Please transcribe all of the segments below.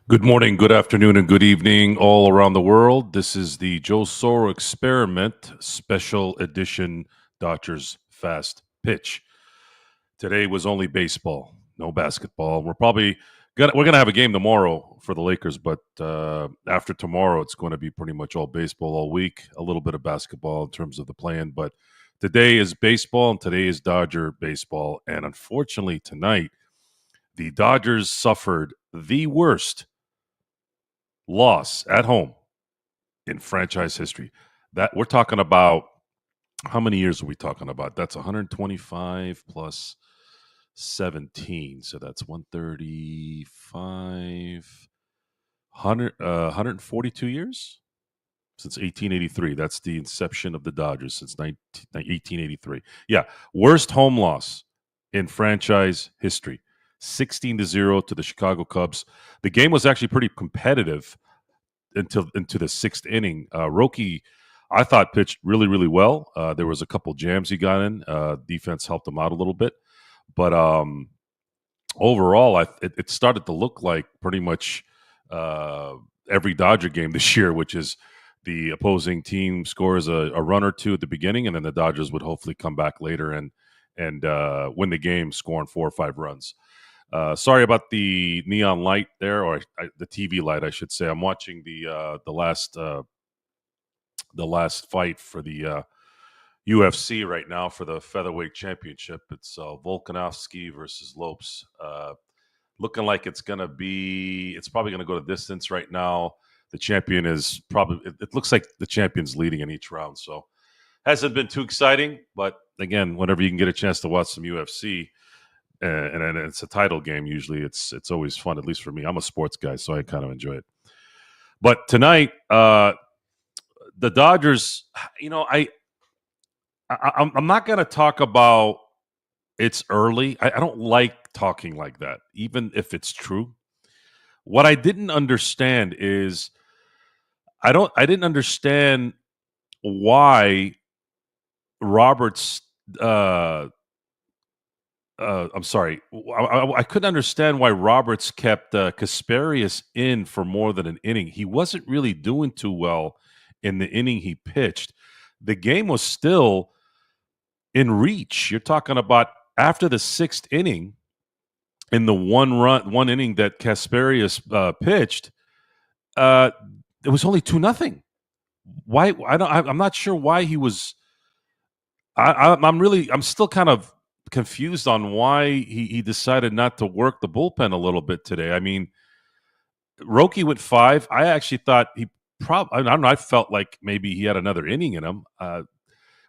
Good morning, good afternoon, and good evening all around the world. This is the Joe Soro Experiment Special Edition Dodgers Fast Pitch. Today was only baseball, no basketball. We're gonna have a game tomorrow for the Lakers, but after tomorrow, it's going to be pretty much all baseball all week. A little bit of basketball in terms of the plan, but today is baseball and today is Dodger baseball. And unfortunately, tonight the Dodgers suffered the worst loss at home in franchise history. That we're talking about. How many years are we talking about? That's 125 plus 17, so that's 135, 142 years since 1883. That's the inception of the Dodgers since 1883. Yeah, worst home loss in franchise history. 16-0 to the Chicago Cubs. The game was actually pretty competitive until into the sixth inning. Roki, I thought, pitched really, really well. There was a couple jams he got in. Defense helped him out a little bit, but overall, it started to look like pretty much every Dodger game this year, which is the opposing team scores a run or two at the beginning, and then the Dodgers would hopefully come back later and win the game, scoring 4 or 5 runs. Sorry about the neon light there, or the TV light, I should say. I'm watching the last fight for the UFC right now for the featherweight championship. It's Volkanovski versus Lopes. Looking like it's probably gonna go to distance right now. The champion is probably. It looks like the champion's leading in each round, so hasn't been too exciting. But again, whenever you can get a chance to watch some UFC, and it's a title game, usually it's always fun. At least for me, I'm a sports guy, so I kind of enjoy it. But tonight, the Dodgers, I'm not going to talk about it's early. I don't like talking like that, even if it's true. What I didn't understand is I didn't understand why Roberts. I'm sorry. I couldn't understand why Roberts kept Kasperius in for more than an inning. He wasn't really doing too well in the inning he pitched. The game was still in reach. You're talking about after the sixth inning, in the one inning that Kasperius pitched, it was only 2-0. Why? I'm not sure why he was. I'm still kind of confused on why he decided not to work the bullpen a little bit today. I mean, Roki went 5. I actually thought I don't know. I felt like maybe he had another inning in him.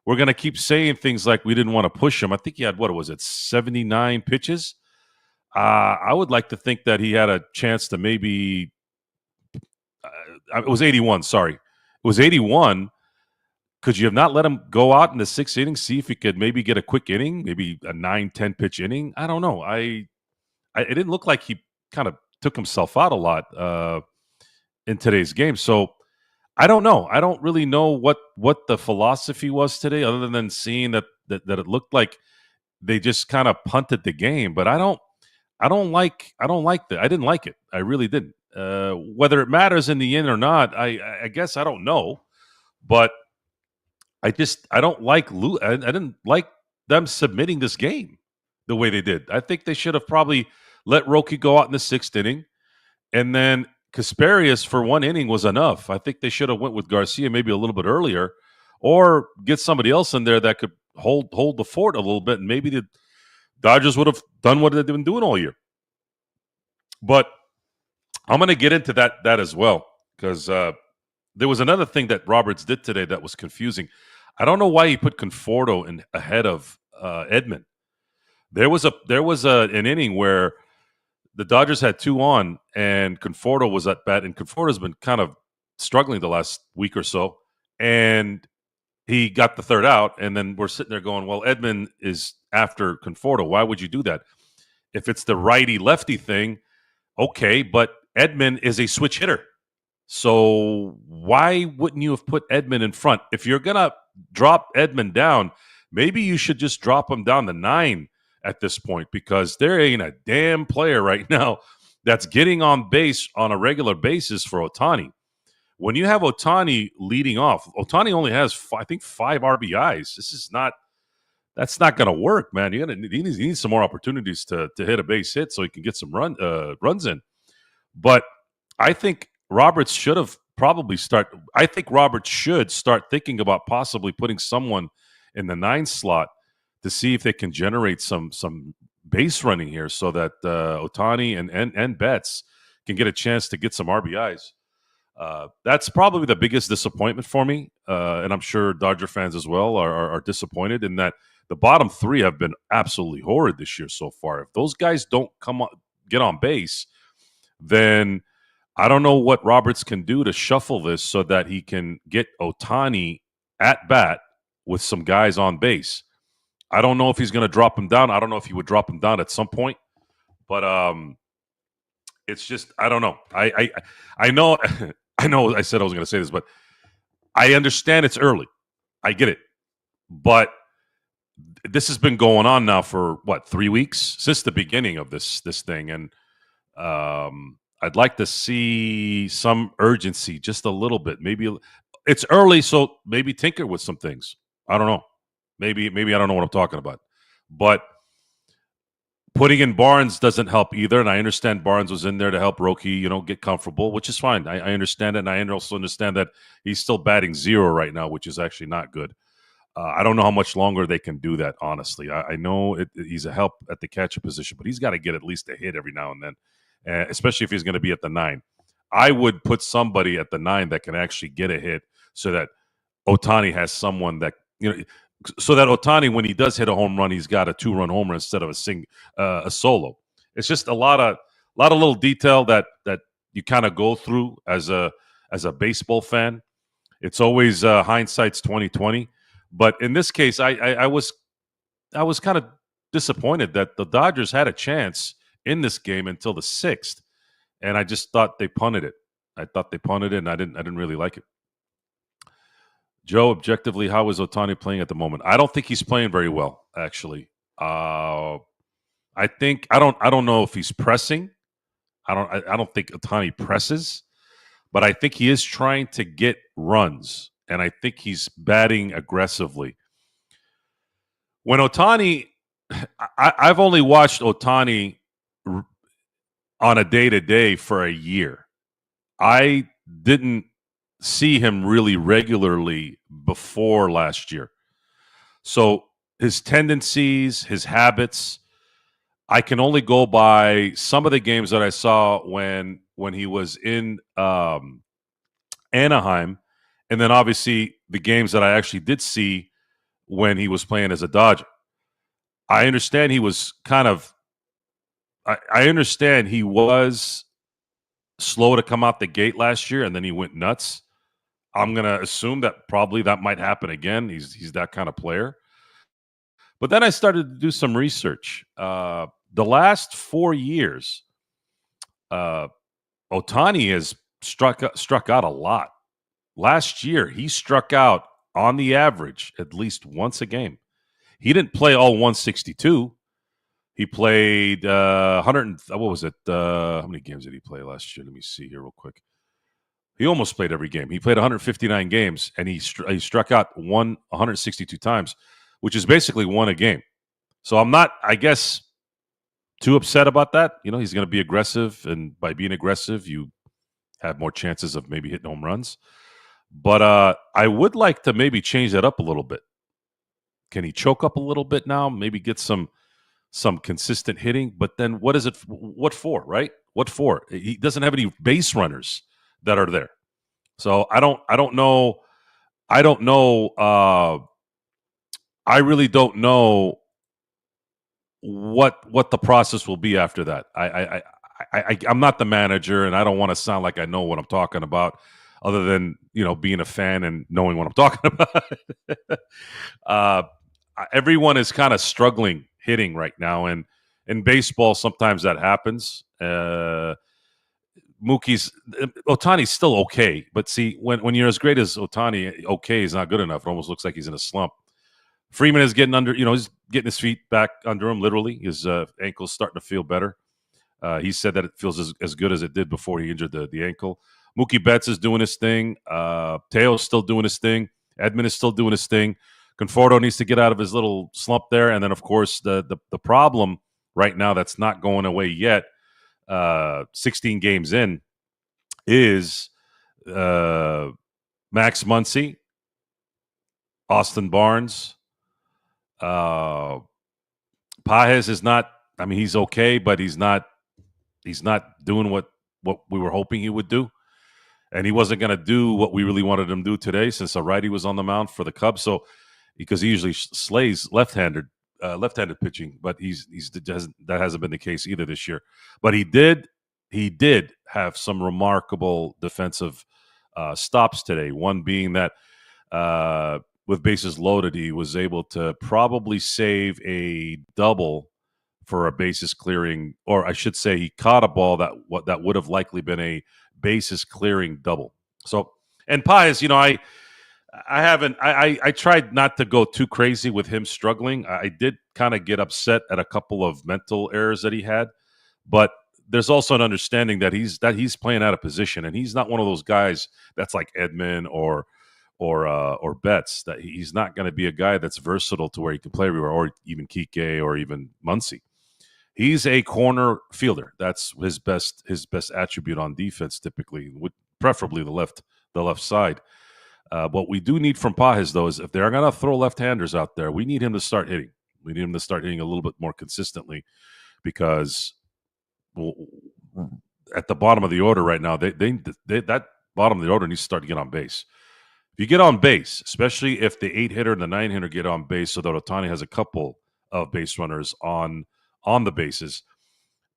We're going to keep saying things like we didn't want to push him. I think he had, what was it, 79 pitches? I would like to think that he had a chance to maybe it was 81, sorry. It was 81. Could you have not let him go out in the sixth inning, see if he could maybe get a quick inning, maybe a 9-10 pitch inning? I don't know. It didn't look like he kind of took himself out a lot in today's game. So I don't know. I don't really know what the philosophy was today, other than seeing that it looked like they just kind of punted the game. But I don't like that. I didn't like it. I really didn't. Whether it matters in the end or not, I guess I don't know. But I don't like I didn't like them submitting this game the way they did. I think they should have probably let Roki go out in the sixth inning, and then Kasperius for one inning was enough. I think they should have went with Garcia maybe a little bit earlier, or get somebody else in there that could hold the fort a little bit, and maybe the Dodgers would have done what they've been doing all year. But I'm going to get into that as well, because there was another thing that Roberts did today that was confusing. I don't know why he put Conforto in ahead of Edman. There was an inning where the Dodgers had 2 on, and Conforto was at bat, and Conforto's been kind of struggling the last week or so, and he got the third out, and then we're sitting there going, well, Edman is after Conforto. Why would you do that? If it's the righty-lefty thing, okay, but Edman is a switch hitter. So why wouldn't you have put Edman in front? If you're going to drop Edman down, maybe you should just drop him down to 9 at this point, because there ain't a damn player right now that's getting on base on a regular basis for Ohtani. When you have Ohtani leading off, Ohtani only has, I think, 5 RBIs. This is not. That's not going to work, man. He needs some more opportunities to hit a base hit so he can get some runs in. But I think Roberts should have probably start. I think Roberts should start thinking about possibly putting someone in the 9 slot to see if they can generate some base running here, so that Ohtani and Betts can get a chance to get some RBIs. That's probably the biggest disappointment for me, and I'm sure Dodger fans as well are disappointed in that the bottom 3 have been absolutely horrid this year so far. If those guys don't get on base, then I don't know what Roberts can do to shuffle this so that he can get Ohtani at bat with some guys on base. I don't know if he's going to drop him down. I don't know if he would drop him down at some point, but it's just I don't know. I know I know I said I was going to say this, but I understand it's early. I get it, but this has been going on now for 3 weeks since the beginning of this thing, and I'd like to see some urgency, just a little bit. Maybe it's early, so maybe tinker with some things. I don't know. Maybe I don't know what I'm talking about, but putting in Barnes doesn't help either. And I understand Barnes was in there to help Roki, get comfortable, which is fine. I understand it, and I also understand that he's still batting 0 right now, which is actually not good. I don't know how much longer they can do that, honestly. I know he's a help at the catcher position, but he's got to get at least a hit every now and then, especially if he's going to be at the 9. I would put somebody at the 9 that can actually get a hit so that Ohtani has someone that, so that Ohtani, when he does hit a home run, he's got a 2-run homer instead of a solo. It's just a lot of little detail that you kind of go through as a baseball fan. It's always hindsight's 20/20. But in this case, I was kind of disappointed that the Dodgers had a chance in this game until the 6th, and I just thought they punted it. I thought they punted it, and I didn't really like it. Joe, objectively, how is Ohtani playing at the moment? I don't think he's playing very well, actually. I don't know if he's pressing. I don't think Ohtani presses, but I think he is trying to get runs, and I think he's batting aggressively. When Ohtani, I've only watched Ohtani on a day-to-day for a year. I didn't see him really regularly before last year. So his tendencies, his habits, I can only go by some of the games that I saw when he was in Anaheim, and then obviously the games that I actually did see when he was playing as a Dodger. I understand he was I understand he was slow to come out the gate last year, and then he went nuts. I'm going to assume that probably that might happen again. He's that kind of player. But then I started to do some research. The last 4 years, Ohtani has struck out a lot. Last year, he struck out on the average at least once a game. He didn't play all 162. He played 100. What was it? How many games did he play last year? Let me see here real quick. He almost played every game. He played 159 games, and he struck out 162 times, which is basically one a game. So I'm not, I guess, too upset about that. He's going to be aggressive, and by being aggressive, you have more chances of maybe hitting home runs. But I would like to maybe change that up a little bit. Can he choke up a little bit now? Maybe get some consistent hitting. But then what is it? What for, right? What for? He doesn't have any base runners that are there. So I don't know. I don't know. I really don't know what the process will be after that. I'm not the manager, and I don't want to sound like I know what I'm talking about, other than being a fan and knowing what I'm talking about. Everyone is kind of struggling hitting right now, and in baseball, sometimes that happens. Ohtani's still okay, but see, when you're as great as Ohtani, okay is not good enough. It almost looks like he's in a slump. Freeman is getting under, he's getting his feet back under him, literally. His ankle's starting to feel better. He said that it feels as good as it did before he injured the ankle. Mookie Betts is doing his thing. Teo's still doing his thing. Edman is still doing his thing. Conforto needs to get out of his little slump there. And then, of course, the problem right now that's not going away yet, 16 games in, is Max Muncy, Austin Barnes. Pages is not. I mean, he's okay, but he's not doing what we were hoping he would do. And he wasn't going to do what we really wanted him to do today, since a righty was on the mound for the Cubs. So, because he usually slays left-handed pitching, but that hasn't been the case either this year. But he did have some remarkable defensive stops today. One being that with bases loaded, he was able to probably save a double for a bases clearing, or I should say, he caught a ball that would have likely been a bases clearing double. So, and Paez, I tried not to go too crazy with him struggling. I did kind of get upset at a couple of mental errors that he had, but there's also an understanding that he's playing out of position, and he's not one of those guys that's like Edman or Betts. That he's not going to be a guy that's versatile to where he can play everywhere, or even Kike or even Muncy. He's a corner fielder. That's his best attribute on defense, typically, preferably the left side. What we do need from Pages, though, is if they're going to throw left-handers out there, we need him to start hitting. We need him to start hitting a little bit more consistently, because at the bottom of the order right now, that bottom of the order needs to start to get on base. If you get on base, especially if the 8-hitter and the 9-hitter get on base, so that Ohtani has a couple of base runners on the bases,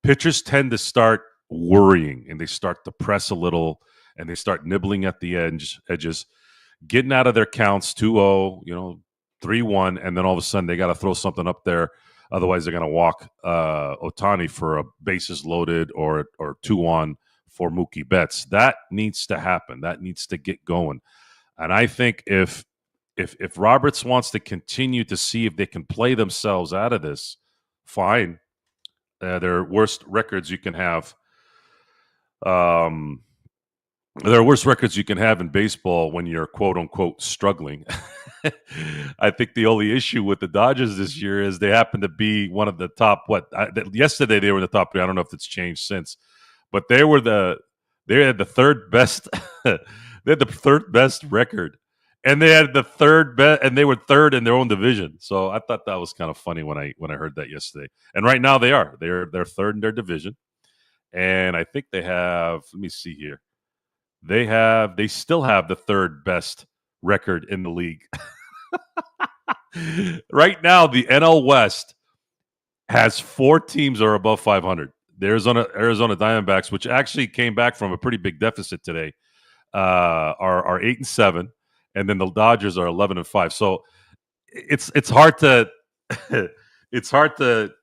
pitchers tend to start worrying, and they start to press a little, and they start nibbling at the edges, getting out of their counts 2-0, 3-1, and then all of a sudden they got to throw something up there. Otherwise, they're going to walk Ohtani for a bases loaded or 2-1 for Mookie Betts. That needs to happen. That needs to get going. And I think if Roberts wants to continue to see if they can play themselves out of this, fine. There are worst records you can have. There are worse records you can have in baseball when you're quote unquote struggling. I think the only issue with the Dodgers this year is they happen to be one of the top. Yesterday they were in the top 3. I don't know if it's changed since, but they had the third best. They had the third best record, and they had the third best, and they were third in their own division. So I thought that was kind of funny when I heard that yesterday. And right now they're third in their division, and I think they have. Let me see here. They still have the third best record in the league. Right now, the NL West has 4 teams that are above 500. The Arizona Diamondbacks, which actually came back from a pretty big deficit today, are 8-7, and then the Dodgers are 11-5. So it's hard to it's hard to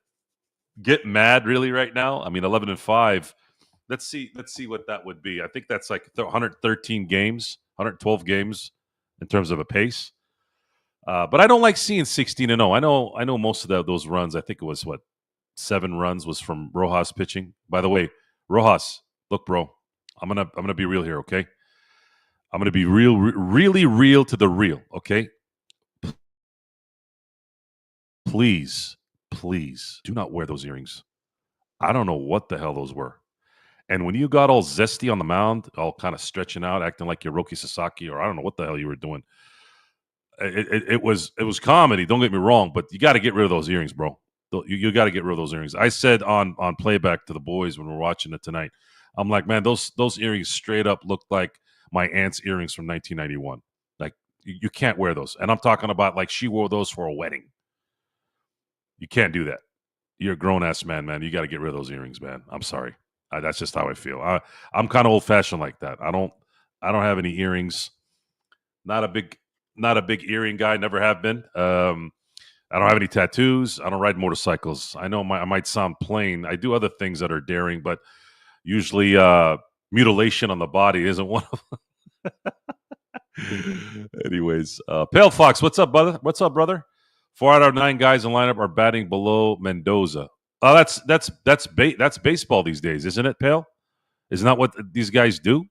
get mad really right now. I mean, 11-5. Let's see what that would be. I think that's like 113 games, 112 games in terms of a pace. But I don't like seeing 16-0. I know most of those runs. I think it was 7 runs was from Rojas pitching. By the way, Rojas, look, bro, I'm gonna be real here, okay? I'm gonna be really real to the real, okay? Please do not wear those earrings. I don't know what the hell those were. And when you got all zesty on the mound, all kind of stretching out, acting like you're Roki Sasaki, or I don't know what the hell you were doing. It was comedy. Don't get me wrong, but you got to get rid of those earrings, bro. You got to get rid of those earrings. I said on playback to the boys when we were watching it tonight, I'm like, man, those earrings straight up looked like my aunt's earrings from 1991. Like you can't wear those. And I'm talking about like she wore those for a wedding. You can't do that. You're a grown ass man. You got to get rid of those earrings, man. I'm sorry. That's just how I feel. I'm kind of old fashioned like that. I don't have any earrings. Not a big earring guy. Never have been. I don't have any tattoos. I don't ride motorcycles. I know I might sound plain. I do other things that are daring, but usually mutilation on the body isn't one of them. Anyways, Pale Fox, what's up, brother? 4 out of 9 guys in lineup are batting below Mendoza. Oh, that's baseball these days, isn't it, Pale? Isn't that what these guys do?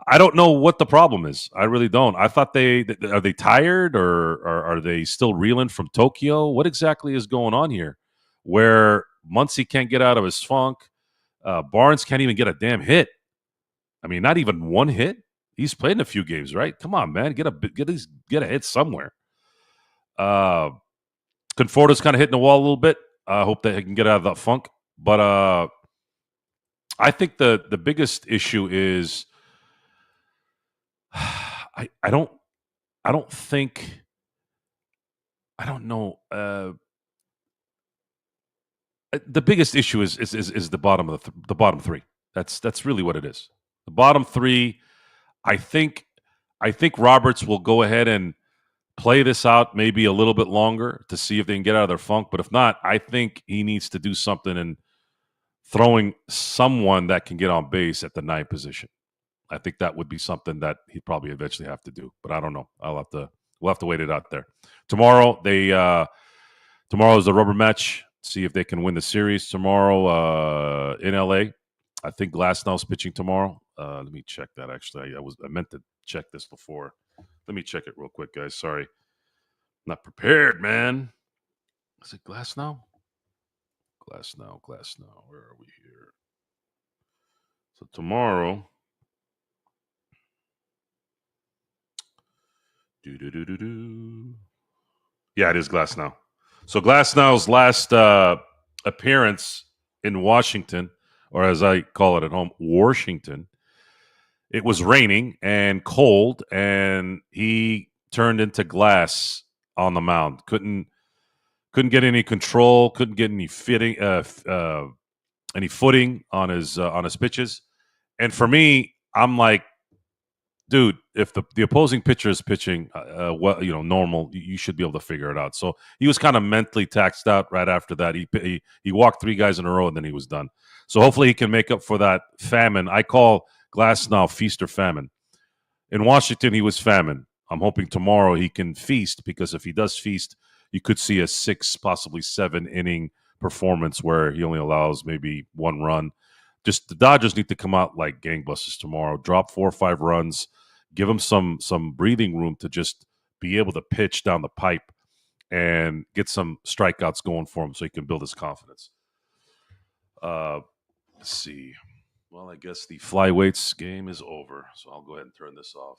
I don't know what the problem is. I really don't. I thought are they tired or are they still reeling from Tokyo? What exactly is going on here? Where Muncy can't get out of his funk, Barnes can't even get a damn hit. I mean, not even one hit. He's played in a few games, right? Come on, man, get a hit somewhere. Uh, Conforto's kind of hitting the wall a little bit. I hope that he can get out of that funk. But I think the biggest issue is I don't think I don't know. The biggest issue is the bottom of the bottom three. That's really what it is. The bottom three. I think I think Roberts will go ahead and play this out maybe a little bit longer to see if they can get out of their funk. But if not, I think he needs to do something in throwing someone that can get on base at the 9 position. I think that would be something that he'd probably eventually have to do. But I don't know. We'll have to wait it out there. Tomorrow tomorrow is the rubber match. See if they can win the series tomorrow in LA. I think Glasnow's pitching tomorrow. Let me check that. Actually, I meant to check this before. Let me check it real quick, guys. Sorry, not prepared, man. Is it Glasnow? Glasnow. Where are we here? So tomorrow. Yeah, it is Glasnow. So Glasnow's last appearance in Washington, or as I call it at home, Washington. It was raining and cold, and he turned into glass on the mound. Couldn't get any control. Couldn't get any footing on his pitches. And for me, I'm like, dude, if the opposing pitcher is pitching, normal, you should be able to figure it out. So he was kind of mentally taxed out right after that. He walked 3 guys in a row and then he was done. So hopefully he can make up for that famine. I call Glasnow feast or famine. In Washington, he was famine. I'm hoping tomorrow he can feast, because if he does feast, you could see a 6, possibly 7 inning performance where he only allows maybe 1 run. Just the Dodgers need to come out like gangbusters tomorrow. Drop 4 or 5 runs. Give him some breathing room to just be able to pitch down the pipe and get some strikeouts going for him so he can build his confidence. Let's see. Well, I guess the flyweights game is over, so I'll go ahead and turn this off.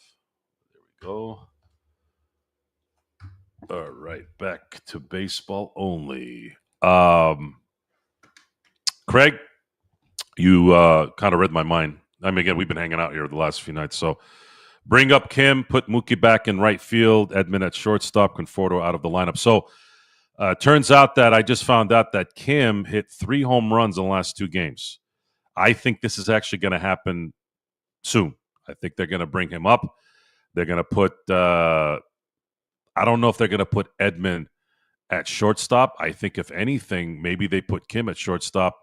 There we go. All right, back to baseball only. Craig, you kind of read my mind. I mean, again, we've been hanging out here the last few nights, so bring up Kim, put Mookie back in right field, Edman at shortstop, Conforto out of the lineup. So turns out that I just found out that Kim hit 3 home runs in the last 2 games. I think this is actually going to happen soon. I think they're going to bring him up. They're going to put I don't know if they're going to put Edman at shortstop. I think if anything, maybe they put Kim at shortstop,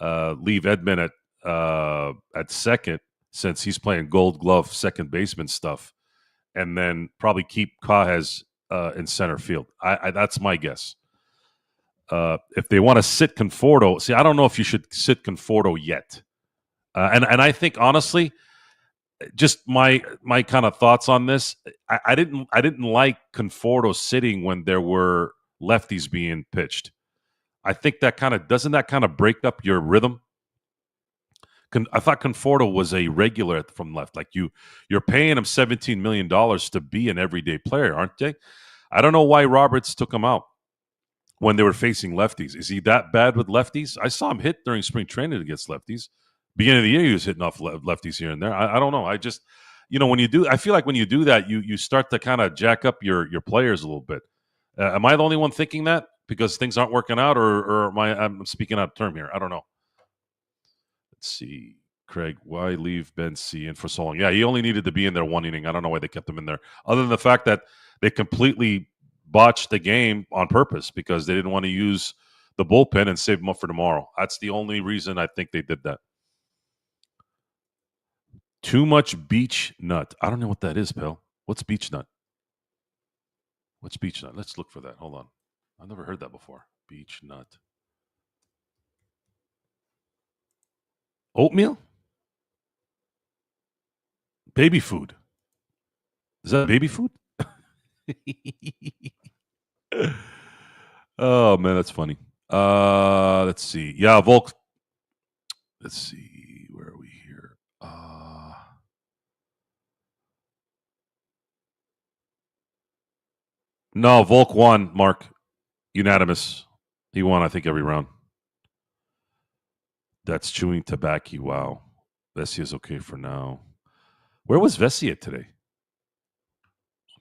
leave Edman at second, since he's playing Gold Glove second baseman stuff, and then probably keep Cajes in center field. That's my guess. If they want to sit Conforto, see, I don't know if you should sit Conforto yet. And I think, honestly, just my kind of thoughts on this, I didn't like Conforto sitting when there were lefties being pitched. I think that doesn't break up your rhythm. I thought Conforto was a regular from left. Like you're paying him $17 million to be an everyday player, aren't they? I don't know why Roberts took him out when they were facing lefties. Is he that bad with lefties? I saw him hit during spring training against lefties. Beginning of the year, he was hitting off lefties here and there. I don't know. I just, when you do, I feel like when you do that, you start to kind of jack up your players a little bit. Am I the only one thinking that because things aren't working out, or I'm speaking out of term here? I don't know. Let's see. Craig, why leave Ben C in for so long? Yeah, he only needed to be in there 1 inning. I don't know why they kept him in there, other than the fact that they completely botched the game on purpose because they didn't want to use the bullpen and save him up for tomorrow. That's the only reason I think they did that. Too much beech nut. I don't know what that is, pal. What's beech nut? What's beech nut? Let's look for that. Hold on. I've never heard that before. Beech nut. Oatmeal? Baby food. Is that baby food? Oh man, that's funny. Let's see. Yeah, Volk. Let's see. Where are we here? No, Volk won. Mark, unanimous. He won, I think, every round. That's chewing tobacco. Wow. Vessia's okay for now. Where was Vessia today?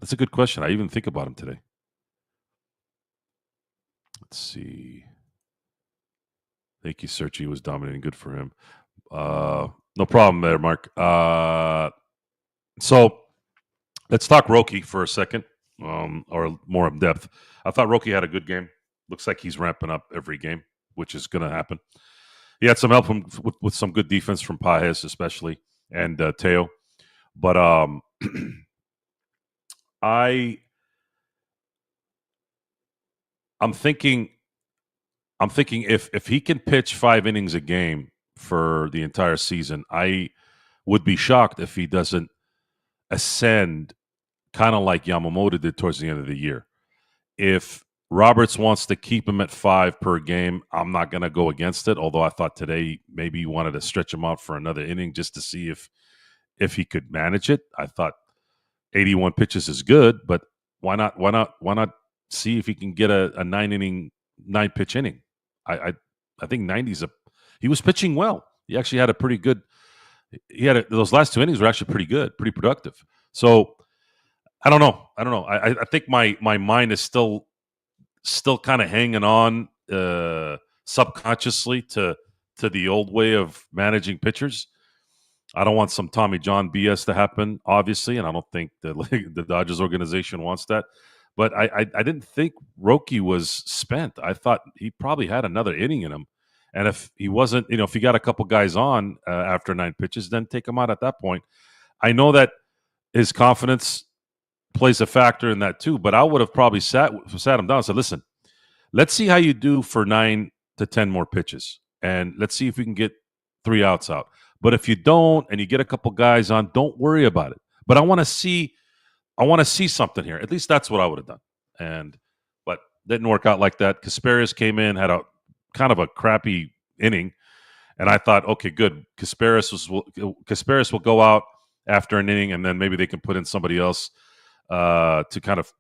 That's a good question. I even think about him today. Let's see. Thank you, Serchi. He was dominating. Good for him. No problem there, Mark. So let's talk Roki for a second, or more in depth. I thought Roki had a good game. Looks like he's ramping up every game, which is going to happen. He had some help with some good defense from Pajes, especially, and Teo. But I'm thinking if he can pitch 5 innings a game for the entire season, I would be shocked if he doesn't ascend, kind of like Yamamoto did towards the end of the year. If Roberts wants to keep him at 5 per game, I'm not going to go against it. Although I thought today maybe he wanted to stretch him out for another inning just to see if he could manage it. I thought 81 pitches is good, but why not see if he can get a 9 pitch inning? I think 90's he was pitching well. He actually had a pretty good. Those last 2 innings were actually pretty good, pretty productive. So I don't know. I think my mind is still kind of hanging on subconsciously to the old way of managing pitchers. I don't want some Tommy John BS to happen, obviously, and I don't think the Dodgers organization wants that. But I didn't think Roki was spent. I thought he probably had another inning in him, and if he wasn't, if he got a couple guys on after 9 pitches, then take him out at that point. I know that his confidence plays a factor in that too, but I would have probably sat him down and said, "Listen, let's see how you do for 9 to 10 more pitches, and let's see if we can get 3 outs out. But if you don't, and you get a couple guys on, don't worry about it. But I want to see something here. At least that's what I would have done. But didn't work out like that. Kasparius came in, had a kind of a crappy inning, and I thought, okay, good. Kasparius will go out after an inning, and then maybe they can put in somebody else to kind of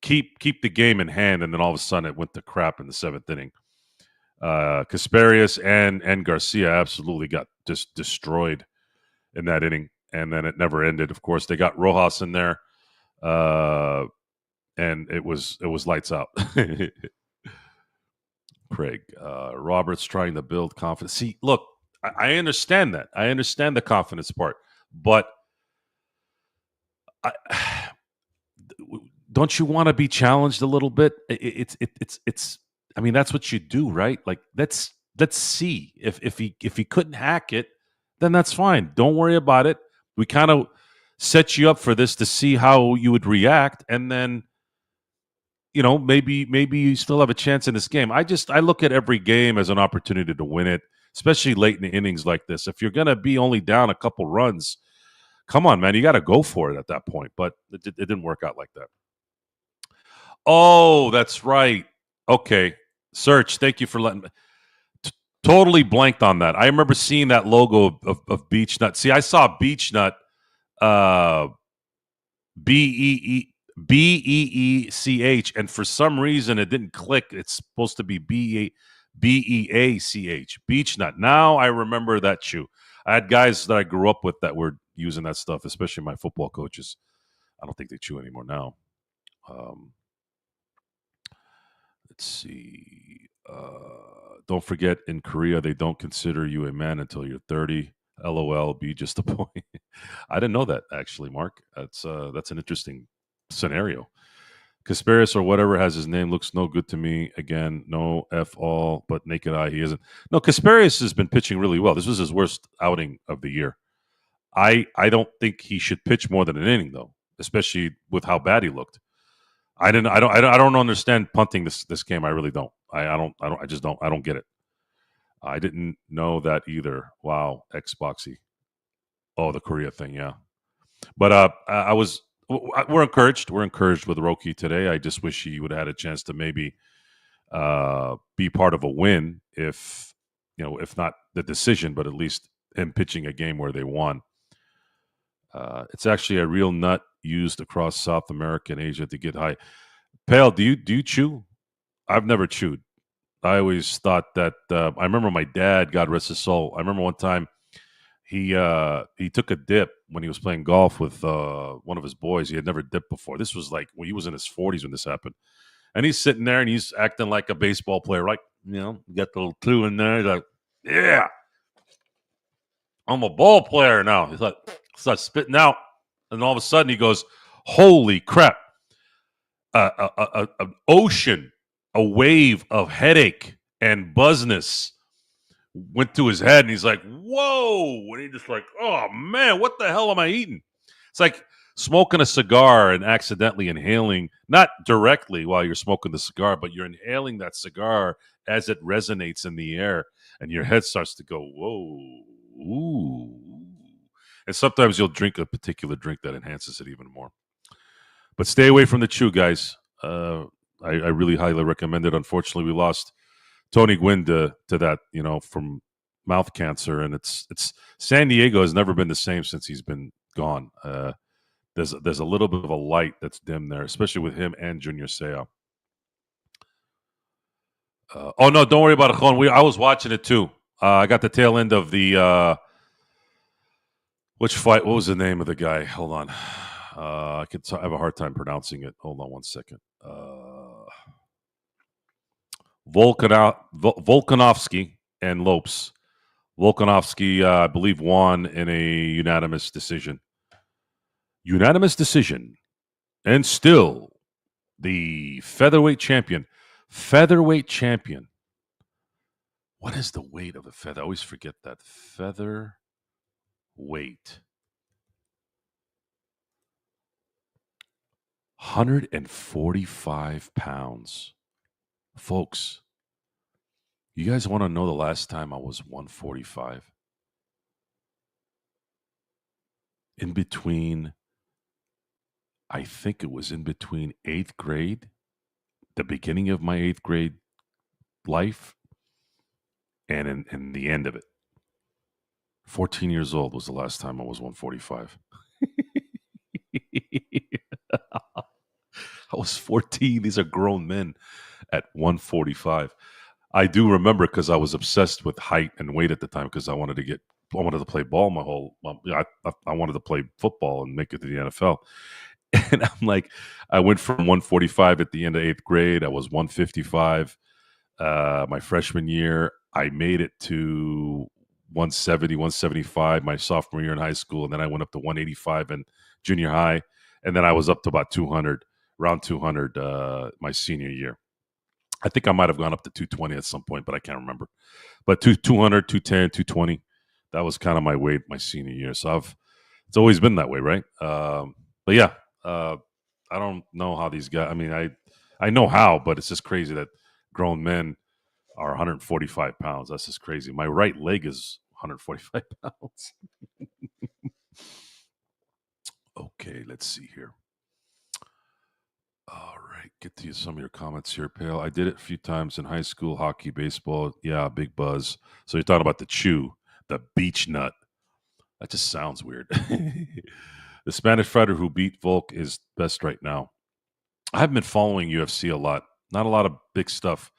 keep the game in hand. And then all of a sudden, it went to crap in the 7th inning. Kasparius and Garcia absolutely got just destroyed in that inning, and then it never ended. Of course, they got Rojas in there, and it was lights out. Craig Roberts trying to build confidence. See, look, I understand that. I understand the confidence part, but don't you want to be challenged a little bit? It's. I mean, that's what you do, right? Like let's see if he couldn't hack it, then that's fine. Don't worry about it. We kind of set you up for this to see how you would react, and then maybe you still have a chance in this game. I look at every game as an opportunity to win it, especially late in the innings like this. If you're gonna be only down a couple runs, come on, man, you got to go for it at that point. But it didn't work out like that. Oh, that's right. Okay. Search, thank you for letting me. Totally blanked on that. I remember seeing that logo of Beech Nut. See, I saw Beech Nut, Beech, and for some reason it didn't click. It's supposed to be Beach. Beech Nut. Now I remember that shoe. I had guys that I grew up with that were using that stuff, especially my football coaches. I don't think they chew anymore now. Let's see. Don't forget, in Korea, they don't consider you a man until you're 30. LOL, be just a boy. I didn't know that, actually, Mark. That's an interesting scenario. Kasparius or whatever has his name looks no good to me. Again, no F all, but naked eye, he isn't. No, Kasparius has been pitching really well. This was his worst outing of the year. I don't think he should pitch more than an inning, though, especially with how bad he looked. I don't understand punting this game. I really don't. I just don't get it. I didn't know that either. Wow, Xboxy. Oh, the Korea thing, yeah. But I was. We're encouraged. We're encouraged with Roki today. I just wish he would have had a chance to maybe be part of a win, if if not the decision, but at least him pitching a game where they won. It's actually a real nut used across South America and Asia to get high. Pale, do you chew? I've never chewed. I always thought that. I remember my dad, God rest his soul. I remember one time he took a dip when he was playing golf with one of his boys. He had never dipped before. This was like when he was in his 40s when this happened, and he's sitting there and he's acting like a baseball player, like got the little clue in there. He's like, yeah, I'm a ball player now. He's like, starts spitting out, and all of a sudden he goes, "Holy crap!" An ocean, a wave of headache and buzzness went to his head, and he's like, "Whoa!" And he just like, "Oh man, what the hell am I eating?" It's like smoking a cigar and accidentally inhaling, not directly while you're smoking the cigar, but you're inhaling that cigar as it resonates in the air, and your head starts to go, "Whoa, ooh!" And sometimes you'll drink a particular drink that enhances it even more. But stay away from the chew, guys. I really highly recommend it. Unfortunately, we lost Tony Gwynn to that, from mouth cancer, and it's San Diego has never been the same since he's been gone. There's a little bit of a light that's dim there, especially with him and Junior Seau. Oh no, don't worry about it, Khon. I was watching it too. I got the tail end of the which fight? What was the name of the guy? Hold on. I have a hard time pronouncing it. Hold on one second. Volkanovski and Lopes. Volkanovski, I believe, won in a unanimous decision. Unanimous decision. And still the featherweight champion. Featherweight champion. What is the weight of a feather? I always forget that. Feather weight. 145 pounds. Folks, you guys want to know the last time I was 145? In between, I think it was in between eighth grade, the beginning of my eighth grade life, and in the end of it. 14 years old was the last time I was 145. I was 14. These are grown men at 145. I do remember because I was obsessed with height and weight at the time because I wanted to play ball my whole. I wanted to play football and make it to the NFL. And I'm like, I went from 145 at the end of eighth grade. I was 155 my freshman year. I made it to 170, 175 my sophomore year in high school, and then I went up to 185 in junior high, and then I was up to about 200, around 200 my senior year. I think I might have gone up to 220 at some point, but I can't remember. But 200, 210, 220, that was kind of my weight my senior year. So it's always been that way, right? But yeah, I don't know how these guys. I mean, I know how, but it's just crazy that grown men are 145 pounds. That's just crazy. My right leg is 145 pounds. Okay, let's see here. All right, get to some of your comments here, Pale. I did it a few times in high school, hockey, baseball. Yeah, big buzz. So you're talking about the chew, the beach nut. That just sounds weird. The Spanish fighter who beat Volk is best right now. I haven't been following UFC a lot. Not a lot of big stuff.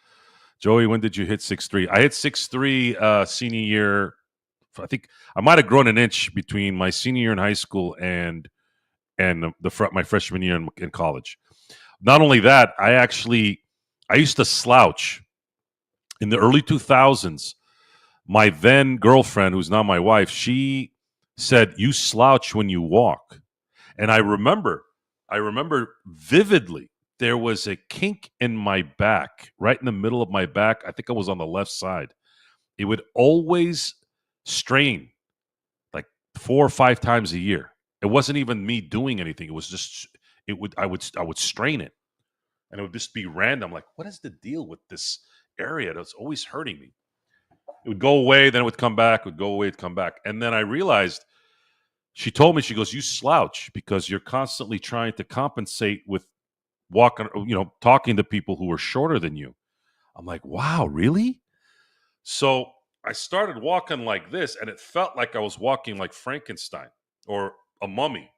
Joey, when did you hit 6'3"? I hit 6'3" senior year. I think I might have grown an inch between my senior year in high school and my freshman year in college. Not only that, I used to slouch in the early 2000s. My then girlfriend, who's now my wife, she said, "You slouch when you walk." And I remember vividly, there was a kink in my back, right in the middle of my back. I think I was on the left side. It would always strain like 4 or 5 times a year. It wasn't even me doing anything. It was just I would strain it, and it would just be random. Like, what is the deal with this area that's always hurting me? It would go away, then it would come back, would go away, it'd come back. And then I realized, she told me, she goes, you slouch because you're constantly trying to compensate with walking, talking to people who are shorter than you. I'm like, wow, really? So I started walking like this, and it felt like I was walking like Frankenstein or a mummy.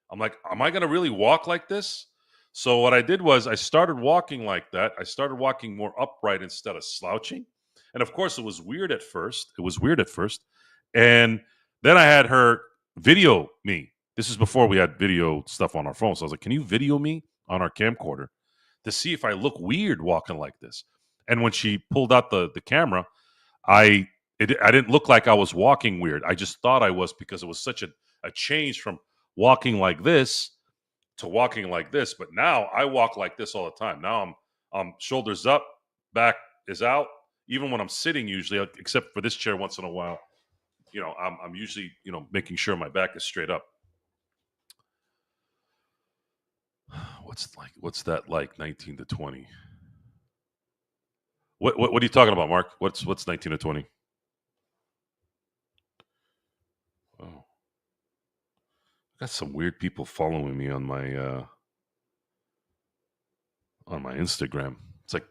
I'm like, am I going to really walk like this? So what I did was I started walking like that. I started walking more upright instead of slouching. And of course, it was weird at first. And then I had her video me. This is before we had video stuff on our phone. So I was like, can you video me on our camcorder to see if I look weird walking like this? And when she pulled out the camera, I didn't look like I was walking weird. I just thought I was, because it was such a change from walking like this to walking like this. But now I walk like this all the time. Now I'm shoulders up, back is out. Even when I'm sitting, usually, except for this chair once in a while, I'm usually, making sure my back is straight up. What's that like? 19 to 20. What are you talking about, Mark? What's 19 to 20? Oh, got some weird people following me on my Instagram. It's like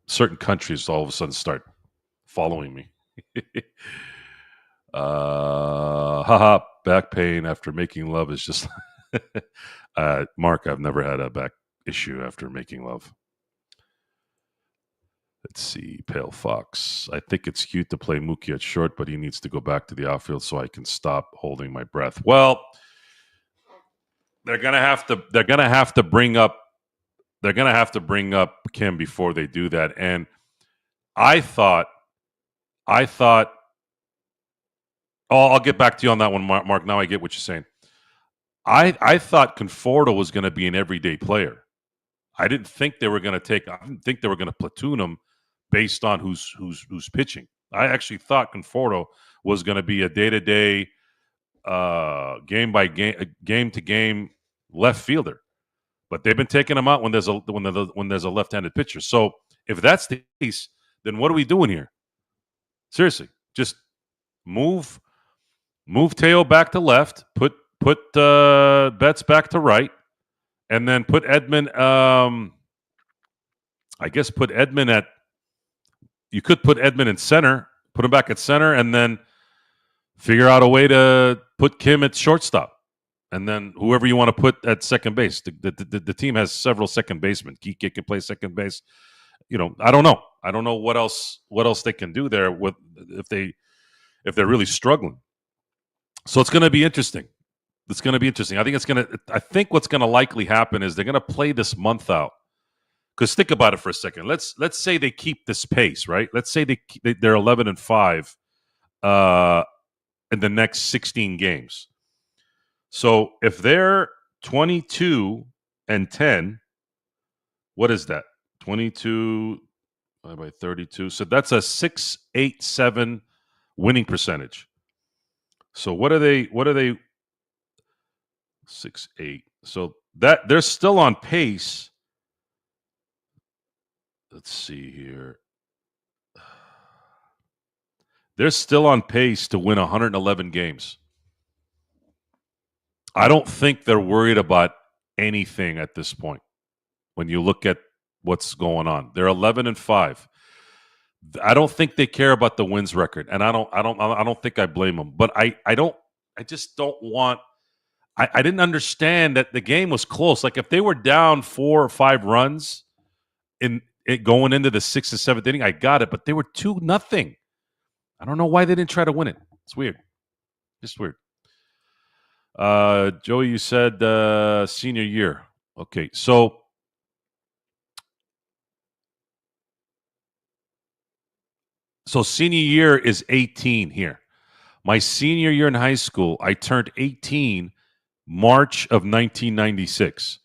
certain countries all of a sudden start following me. Haha, back pain after making love is just Mark, I've never had a back issue after making love. Let's see, Pale Fox. I think it's cute to play Mookie at short, but he needs to go back to the outfield so I can stop holding my breath. Well, they're gonna have to bring up Kim before they do that. And I thought I'll get back to you on that one, Mark. Now I get what you're saying. I thought Conforto was going to be an everyday player. I didn't think they were going to platoon him based on who's pitching. I actually thought Conforto was going to be a day-to-day, game by game to game left fielder. But they've been taking him out when there's a left-handed pitcher. So if that's the case, then what are we doing here? Seriously, just move Teo back to left, put Betts back to right, and then put Edman. I guess put Edman at. You could put Edman in center, put him back at center, and then figure out a way to put Kim at shortstop, and then whoever you want to put at second base. The team has several second basemen. Kike can play second base. I don't know. I don't know what else they can do there with if they're really struggling. So it's going to be interesting. I think what's going to likely happen is they're going to play this month out. Because think about it for a second. Let's say they keep this pace, right? Let's say they're 11-5 in the next 16 games. So if they're 22-10, what is that? 22 by 32. So that's a 6.87 winning percentage. So what are they? 6.8. So that they're still on pace. Let's see here. They're still on pace to win 111 games. I don't think they're worried about anything at this point. When you look at what's going on, they're 11-5. I don't think they care about the wins record, and I don't think I blame them. But I just don't want. I didn't understand that the game was close. Like if they were down 4 or 5 runs in it going into the 6th and 7th inning, I got it. But they were 2-0. I don't know why they didn't try to win it. It's weird. Just weird. Joey, you said senior year. Okay, so senior year is 18 here. My senior year in high school, I turned 18 March of 1996.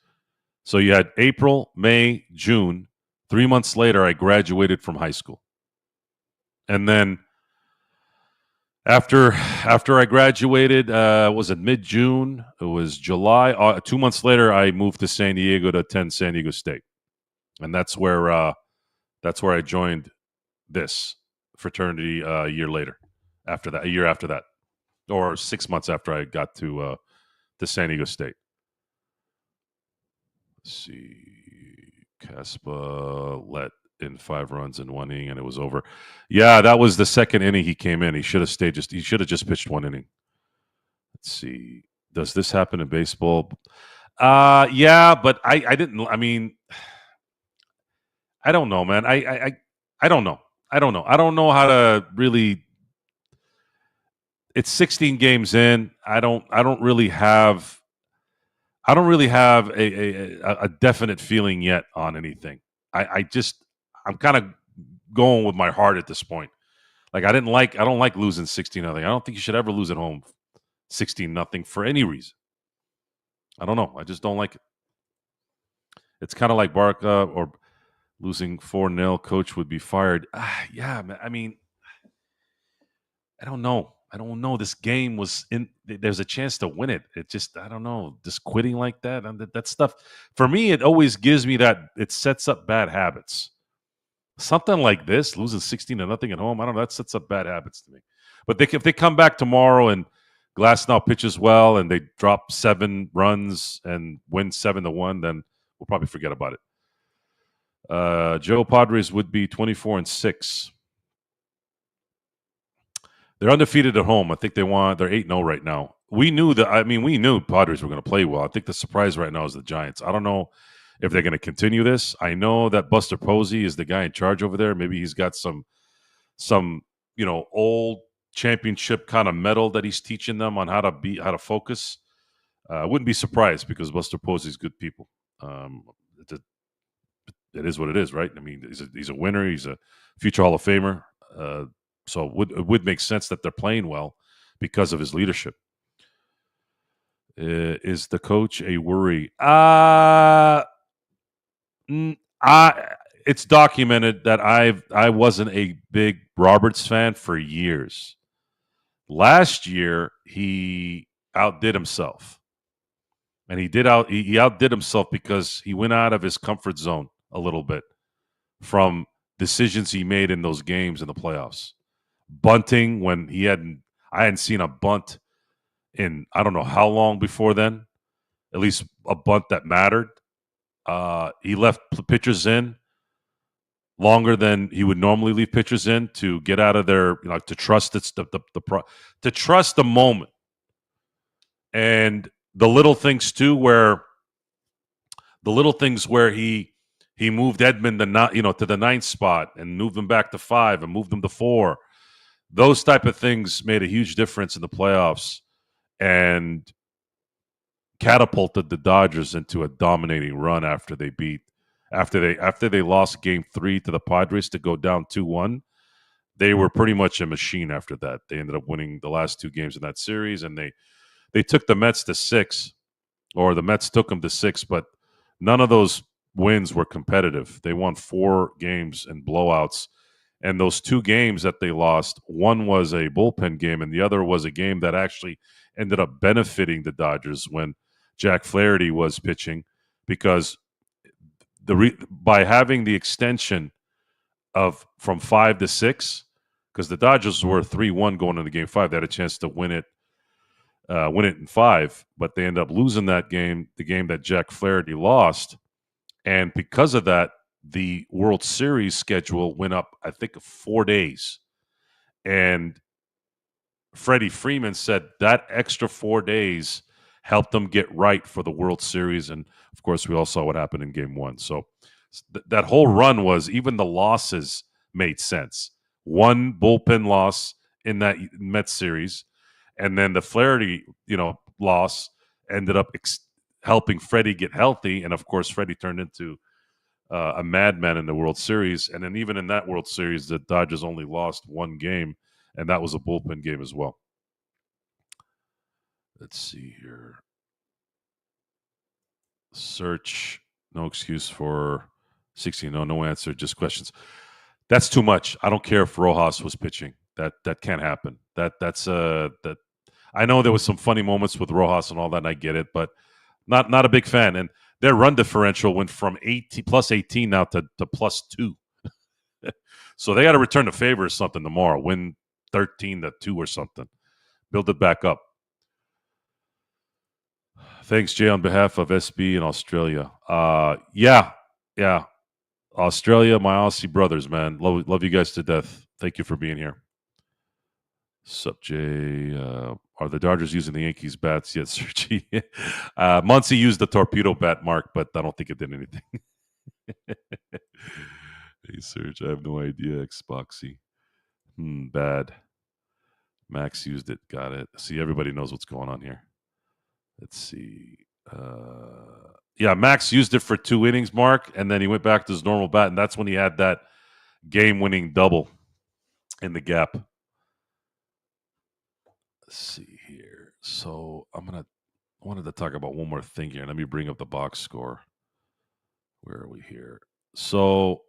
So you had April, May, June. 3 months later, I graduated from high school. And then after I graduated, was it mid-June? It was July. 2 months later, I moved to San Diego to attend San Diego State. And that's where I joined this fraternity a year later. A year after that, or 6 months after I got to San Diego State. Let's see, Caspa let in 5 runs in 1 inning, and it was over. Yeah, that was the second inning he came in. He should have stayed. He should have just pitched 1 inning. Let's see. Does this happen in baseball? Yeah, but I didn't. I mean, I don't know, man. I don't know. I don't know. I don't know how to really. It's 16 games in. I don't really have. I don't really have a definite feeling yet on anything. I'm kind of going with my heart at this point. Like I don't like losing 16-0. I don't think you should ever lose at home 16-0 for any reason. I don't know. I just don't like it. It's kind of like Barca or losing 4-0, coach would be fired. Yeah, man. I mean, I don't know. I don't know. This game was in. There's a chance to win it. It just, I don't know. Just quitting like that and that stuff. For me, it always gives me that. It sets up bad habits. Something like this, losing 16-0 at home. I don't know. That sets up bad habits to me. But if they come back tomorrow and Glasnow pitches well and they drop 7 runs and win 7-1, then we'll probably forget about it. Joe Padres would be 24-6. They're undefeated at home. I think they're 8-0 right now. We knew Padres were going to play well. I think the surprise right now is the Giants. I don't know if they're going to continue this. I know that Buster Posey is the guy in charge over there. Maybe he's got some old championship kind of metal that he's teaching them on how to focus. I wouldn't be surprised because Buster Posey's good people. It is what it is, right? I mean, he's a winner. He's a future Hall of Famer. So it would make sense that they're playing well because of his leadership. Is the coach a worry? It's documented that I wasn't a big Roberts fan for years. Last year he outdid himself, and he outdid himself because he went out of his comfort zone a little bit from decisions he made in those games in the playoffs. Bunting when I hadn't seen a bunt in I don't know how long before then, at least a bunt that mattered. He left pitchers in longer than he would normally leave pitchers in to get out of their, to trust to trust the moment, and the little things too, where he moved Edman to the 9th spot and moved him back to 5 and moved him to 4. Those type of things made a huge difference in the playoffs and catapulted the Dodgers into a dominating run after they lost Game 3 to the Padres to go down 2-1. They were pretty much a machine after that. They ended up winning the last 2 games in that series, and they took the Mets to 6, or the Mets took them to 6, but none of those wins were competitive. They won 4 games in blowouts. And those 2 games that they lost, one was a bullpen game, and the other was a game that actually ended up benefiting the Dodgers when Jack Flaherty was pitching, because by having the extension from 5 to 6, because the Dodgers were 3-1 going into Game 5, they had a chance to win it in 5, but they ended up losing that game, the game that Jack Flaherty lost, and because of that, the World Series schedule went up, I think, 4 days. And Freddie Freeman said that extra 4 days helped them get right for the World Series. And, of course, we all saw what happened in Game 1. So that whole run was, even the losses made sense. One bullpen loss in that Mets series, and then the Flaherty, loss ended up helping Freddie get healthy. And, of course, Freddie turned into a madman in the World Series. And then even in that World Series, the Dodgers only lost 1 game, and that was a bullpen game as well. Let's see here. Search, no excuse for 16. No answer, just questions. That's too much. I don't care if Rojas was pitching. That can't happen. That's I know there was some funny moments with Rojas and all that, and I get it, but not a big fan. And their run differential went from +18 now to +2. So they got to return the favor or something tomorrow. Win 13-2 or something. Build it back up. Thanks, Jay, on behalf of SB in Australia. Yeah. Australia, my Aussie brothers, man. Love you guys to death. Thank you for being here. Sup, Jay? Are the Dodgers using the Yankees bats yet, Sergi? Muncie used the torpedo bat, Mark, but I don't think it did anything. Hey, Serge, I have no idea. Xboxy. Bad. Max used it. Got it. See, everybody knows what's going on here. Let's see. Yeah, Max used it for 2 innings, Mark, and then he went back to his normal bat, and that's when he had that game-winning double in the gap. Let's see here. So I wanted to talk about one more thing here. Let me bring up the box score. Where are we here? So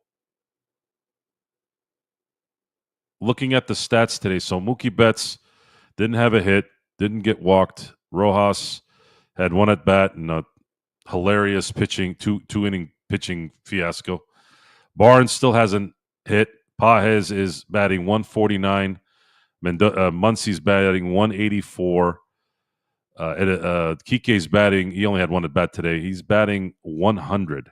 looking at the stats today, so Mookie Betts didn't have a hit, didn't get walked. Rojas had 1 at bat and a hilarious pitching, two inning pitching fiasco. Barnes still hasn't hit. Pages is batting 149. Muncie's batting 184. Kike's batting. He only had 1 at bat today. He's batting 100.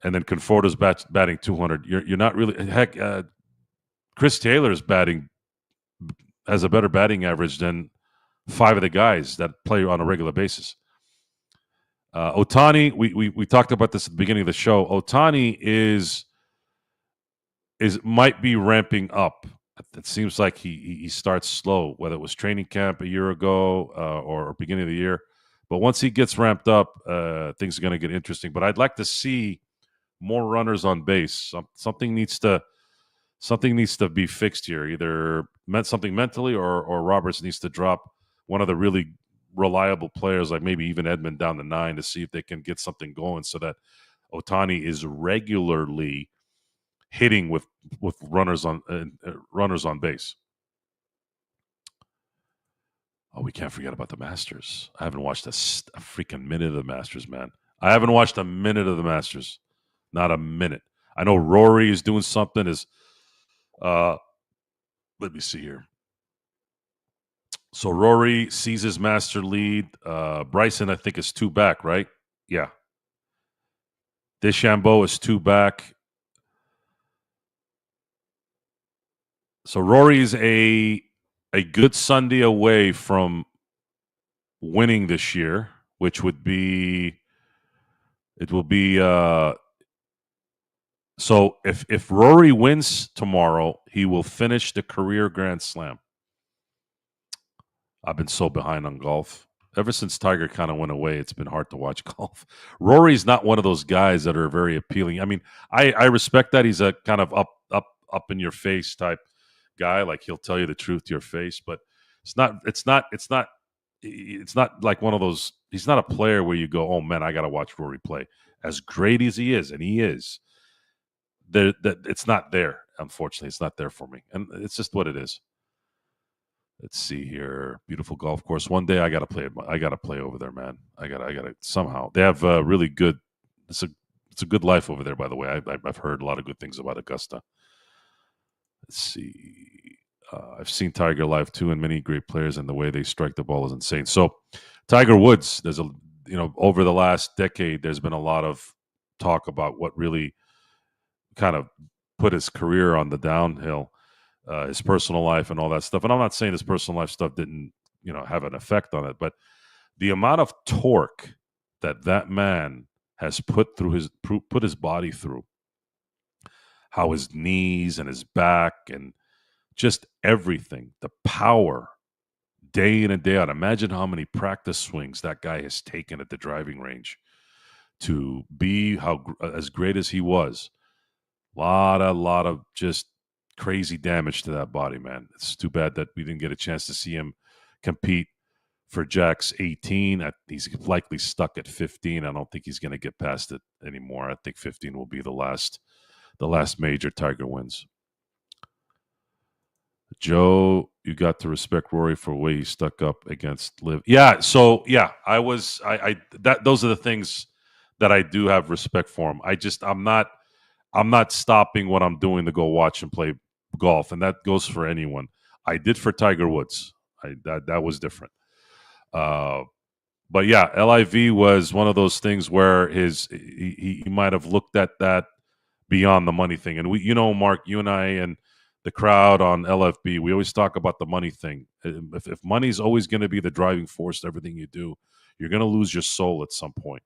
And then Conforto's batting 200. You're not really heck. Chris Taylor's batting has a better batting average than 5 of the guys that play on a regular basis. Ohtani, we talked about this at the beginning of the show. Ohtani is might be ramping up. It seems like he starts slow, whether it was training camp a year ago or beginning of the year. But once he gets ramped up, things are going to get interesting. But I'd like to see more runners on base. Something needs to be fixed here. Either something mentally, or Roberts needs to drop one of the really reliable players, like maybe even Edman down the 9, to see if they can get something going so that Ohtani is regularly hitting with runners on base. Oh, we can't forget about the Masters. I haven't watched a freaking minute of the Masters, man. I haven't watched a minute of the Masters. Not a minute. I know Rory is doing something. Let me see here. So Rory sees his master lead. Bryson, I think, is 2 back, right? Yeah. DeChambeau is 2 back. So Rory's a good Sunday away from winning this year, which will be so if Rory wins tomorrow, he will finish the career Grand Slam. I've been so behind on golf. Ever since Tiger kind of went away, it's been hard to watch golf. Rory's not one of those guys that are very appealing. I mean, I respect that he's a kind of up in your face type guy. Like, he'll tell you the truth to your face, but it's not like one of those. He's not a player where you go, oh man, I got to watch Rory play. As great as he is, and he is, that it's not there. Unfortunately, it's not there for me, and it's just what it is. Let's see here. Beautiful golf course. One day I got to play. I got to play over there, man. I got to somehow. They have really good. It's a good life over there, by the way. I've heard a lot of good things about Augusta. Let's see. I've seen Tiger live too, and many great players, and the way they strike the ball is insane. So, Tiger Woods. There's over the last decade, there's been a lot of talk about what really kind of put his career on the downhill. His personal life and all that stuff. And I'm not saying his personal life stuff didn't, have an effect on it, but the amount of torque that man has put his body through, how his knees and his back and just everything, the power, day in and day out. Imagine how many practice swings that guy has taken at the driving range to be as great as he was. Lot of just crazy damage to that body, man. It's too bad that we didn't get a chance to see him compete for Jack's 18. He's likely stuck at 15. I don't think he's going to get past it anymore. I think 15 will be the last major Tiger wins. Joe, you got to respect Rory for the way he stuck up against Liv. Yeah, so yeah, those are the things that I do have respect for him. I'm not I'm not stopping what I'm doing to go watch and play golf, and that goes for anyone. I did for Tiger Woods. That was different. Uh, but yeah, LIV was one of those things where he might have looked at that beyond the money thing. And we, Mark, you and I and the crowd on LFB, we always talk about the money thing. If money's always going to be the driving force to everything you do, you're going to lose your soul at some point.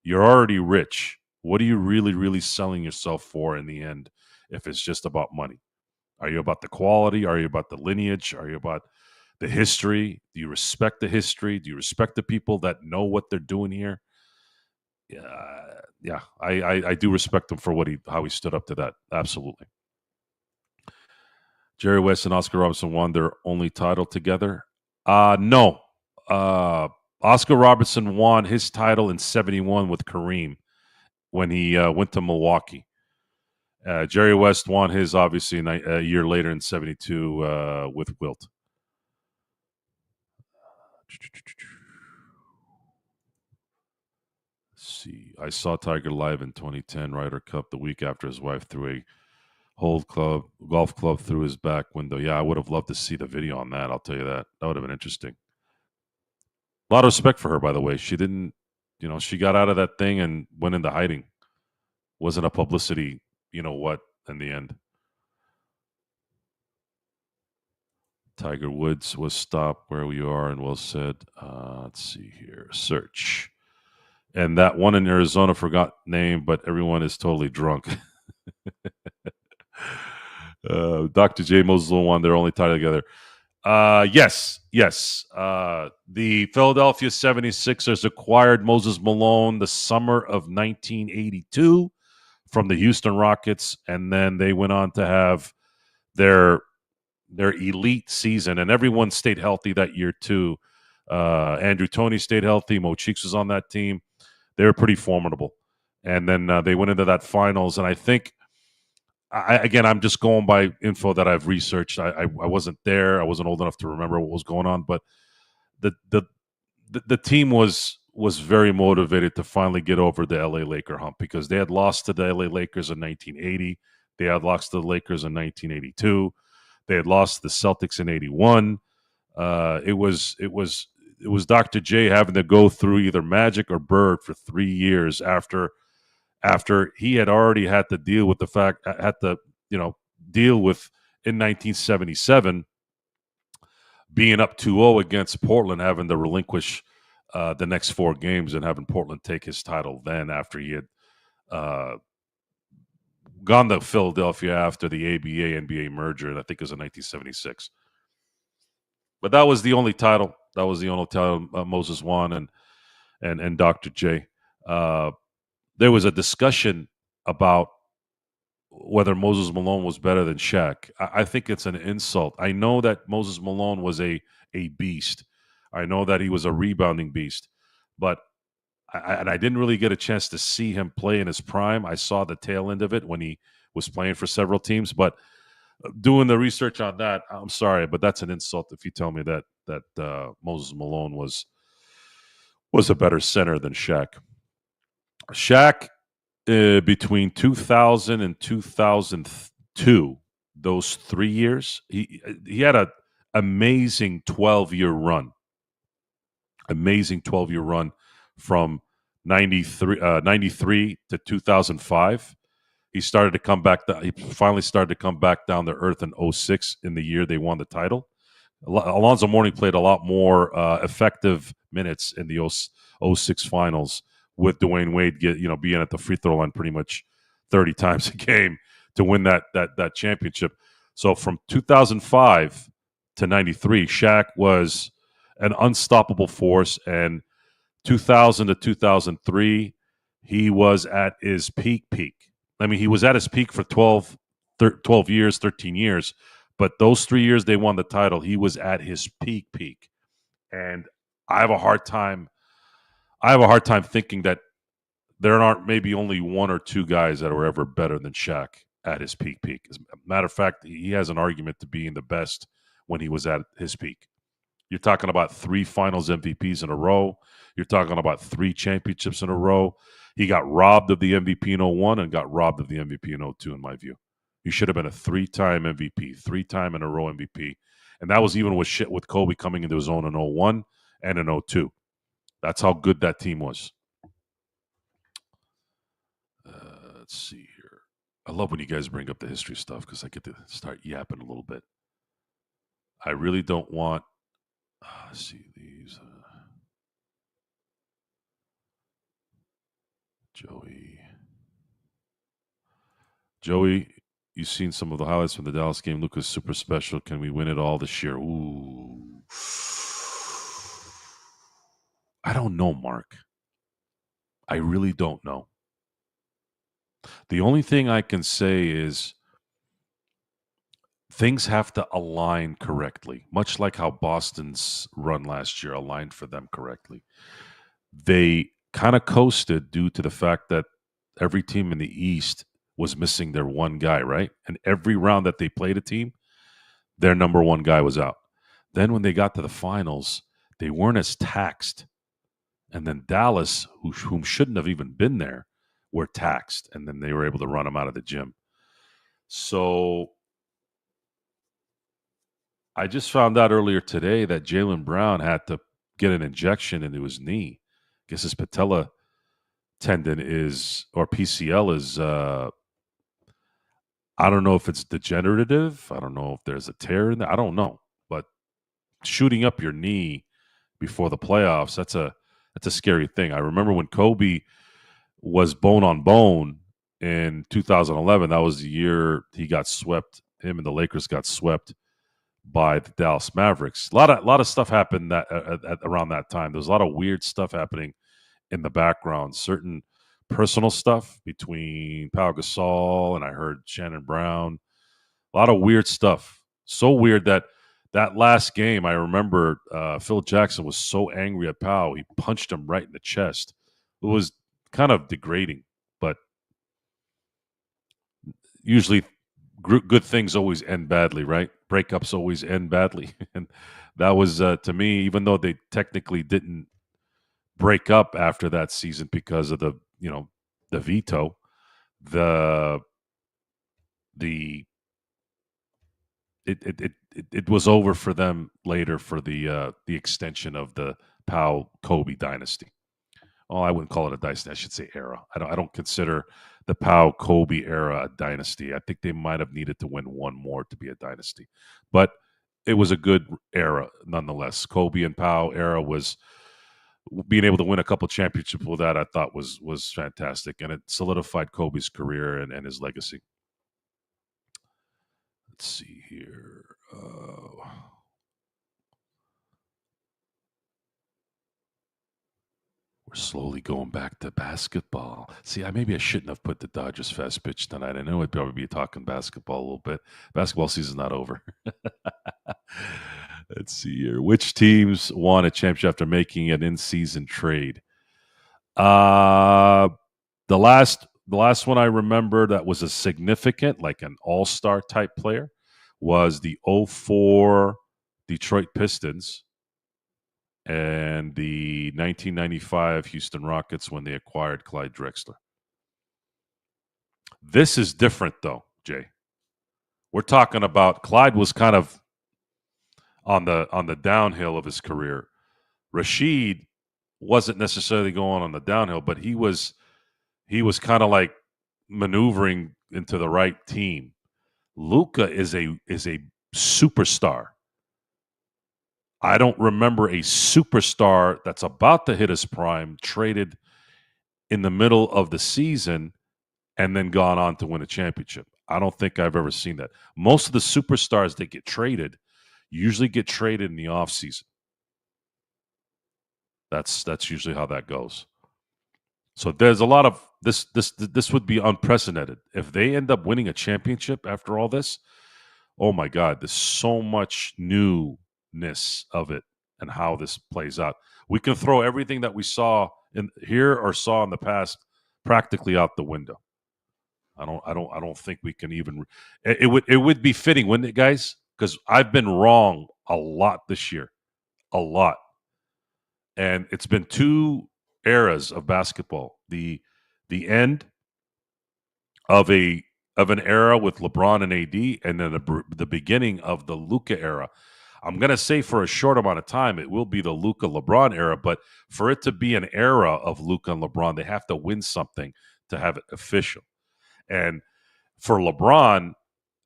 You're already rich. What are you really, really selling yourself for in the end if it's just about money? Are you about the quality? Are you about the lineage? Are you about the history? Do you respect the history? Do you respect the people that know what they're doing here? Yeah, I do respect him for how he stood up to that. Absolutely. Jerry West and Oscar Robertson won their only title together. No. Uh, Oscar Robertson won his title in '71 with Kareem when he went to Milwaukee. Jerry West won his obviously a year later in '72 with Wilt. Let's see, I saw Tiger live in 2010 Ryder Cup the week after his wife threw a golf club through his back window. Yeah, I would have loved to see the video on that. I'll tell you that. That would have been interesting. A lot of respect for her, by the way. She didn't, she got out of that thing and went into hiding. Wasn't a publicity, what, in the end. Tiger Woods was stopped where we are and well said. Let's see here. Search. And that one in Arizona forgot name, but everyone is totally drunk. Dr. J. Moses won their only title together. Yes. The Philadelphia 76ers acquired Moses Malone the summer of 1982 from the Houston Rockets, and then they went on to have their elite season, and everyone stayed healthy that year too. Andrew Toney stayed healthy. Mo Cheeks was on that team. They were pretty formidable. And then they went into that finals, and I think again, I'm just going by info that I've researched. I wasn't there. I wasn't old enough to remember what was going on, but the team was very motivated to finally get over the LA Laker hump because they had lost to the LA Lakers in 1980. They had lost to the Lakers in 1982. They had lost to the Celtics in '81. It was Dr. J having to go through either Magic or Bird for 3 years after he had already had to deal with deal with in 1977 being up 2-0 against Portland, having to relinquish the next 4 games and having Portland take his title then after he had gone to Philadelphia after the ABA-NBA merger, and I think it was in 1976. But that was the only title. That was the only title Moses won, and Dr. J. There was a discussion about whether Moses Malone was better than Shaq. I think it's an insult. I know that Moses Malone was a beast. I know that he was a rebounding beast, but I didn't really get a chance to see him play in his prime. I saw the tail end of it when he was playing for several teams, but doing the research on that, I'm sorry, but that's an insult if you tell me that Moses Malone was a better center than Shaq. Shaq, between 2000 and 2002, those 3 years, he had a amazing 12-year run. Amazing 12-year run from 93 to 2005. He started to come back. He finally started to come back down to earth in 06 in the year they won the title. Alonzo Mourning played a lot more effective minutes in the 06 finals with Dwayne Wade being at the free throw line pretty much 30 times a game to win that championship. So from 2005 to 93, Shaq was an unstoppable force, and 2000 to 2003, he was at his peak. I mean, he was at his peak for 12 years, 13 years, but those 3 years they won the title, he was at his peak. And I have a hard time thinking that there aren't maybe only one or two guys that were ever better than Shaq at his peak. As a matter of fact, he has an argument to being the best when he was at his peak. You're talking about 3 Finals MVPs in a row. You're talking about 3 championships in a row. He got robbed of the MVP in '01 and got robbed of the MVP in '02, in my view. He should have been a 3-time MVP, 3-time in a row MVP. And that was even with shit with Kobe coming into his own in '01 and in '02. That's how good that team was. Let's see here. I love when you guys bring up the history stuff because I get to start yapping a little bit. I really don't want. Let's see these. Joey, you've seen some of the highlights from the Dallas game. Luka's super special. Can we win it all this year? Ooh. I don't know, Mark. I really don't know. The only thing I can say is things have to align correctly, much like how Boston's run last year aligned for them correctly. They kind of coasted due to the fact that every team in the East was missing their one guy, right? And every round that they played a team, their number one guy was out. Then when they got to the finals, they weren't as taxed. And then Dallas, whom shouldn't have even been there, were taxed. And then they were able to run them out of the gym. So I just found out earlier today that Jaylen Brown had to get an injection into his knee. I guess his patella tendon is, or PCL is, I don't know if it's degenerative. I don't know if there's a tear in there. I don't know. But shooting up your knee before the playoffs, that's a scary thing. I remember when Kobe was bone on bone in 2011. That was the year he got swept. Him and the Lakers got swept by the Dallas Mavericks. A lot of stuff happened that around that time. There was a lot of weird stuff happening in the background. Certain personal stuff between Pau Gasol and I heard Shannon Brown. A lot of weird stuff. So weird that last game, I remember Phil Jackson was so angry at Pau, he punched him right in the chest. It was kind of degrading, but usually good things always end badly, right? Breakups always end badly. And that was, to me, even though they technically didn't break up after that season because of the veto, the the it was over for them later for the extension of the Pau Kobe dynasty. Oh, I wouldn't call it a dynasty. I should say era. I don't consider the Pau Kobe era a dynasty. I think they might have needed to win one more to be a dynasty, but it was a good era nonetheless. Kobe and Pau era was being able to win a couple championships with that. I thought was fantastic, and it solidified Kobe's career and his legacy. Let's see here. We're slowly going back to basketball. See, maybe I shouldn't have put the Dodgers fast pitch tonight. I know I'd probably be talking basketball a little bit. Basketball season's not over. Let's see here. Which teams won a championship after making an in-season trade? Uh the last one I remember that was a significant, like an all-star type player, was the '04 Detroit Pistons and the 1995 Houston Rockets when they acquired Clyde Drexler. This is different, though, Jay. We're talking about Clyde was kind of on the downhill of his career. Rashid wasn't necessarily going on the downhill, but he was kind of like maneuvering into the right team. Luka is a superstar. I don't remember a superstar that's about to hit his prime traded in the middle of the season and then gone on to win a championship. I don't think I've ever seen that. Most of the superstars that get traded usually get traded in the offseason. That's usually how that goes. So there's a lot of this would be unprecedented. If they end up winning a championship after all this, oh my God, there's so much newness of it and how this plays out. We can throw everything that we saw in here or saw in the past practically out the window. I don't think we can even. It would be fitting, wouldn't it, guys? Because I've been wrong a lot this year. a lot. And it's been two eras of basketball. The end of an era with LeBron and AD, and then the beginning of the Luka era. I'm gonna say for a short amount of time it will be the Luka LeBron era, but for it to be an era of Luka and LeBron, they have to win something to have it official. And for LeBron,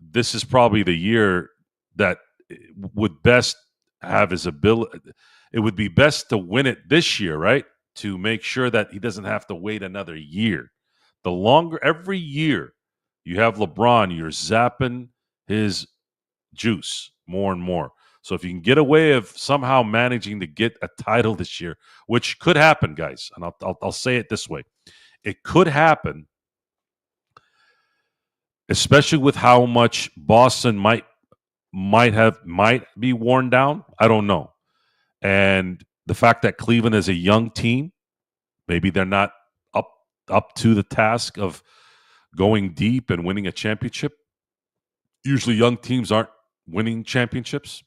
this is probably the year that would best have his ability. It would be best to win it this year, right? To make sure that he doesn't have to wait another year. The longer every year you have LeBron, you're zapping his juice more and more. So if you can get away of somehow managing to get a title this year, which could happen, guys, and I'll say it this way: it could happen, especially with how much Boston might be worn down. I don't know, and the fact that Cleveland is a young team, maybe they're not up up to the task of going deep and winning a championship. Usually, young teams aren't winning championships.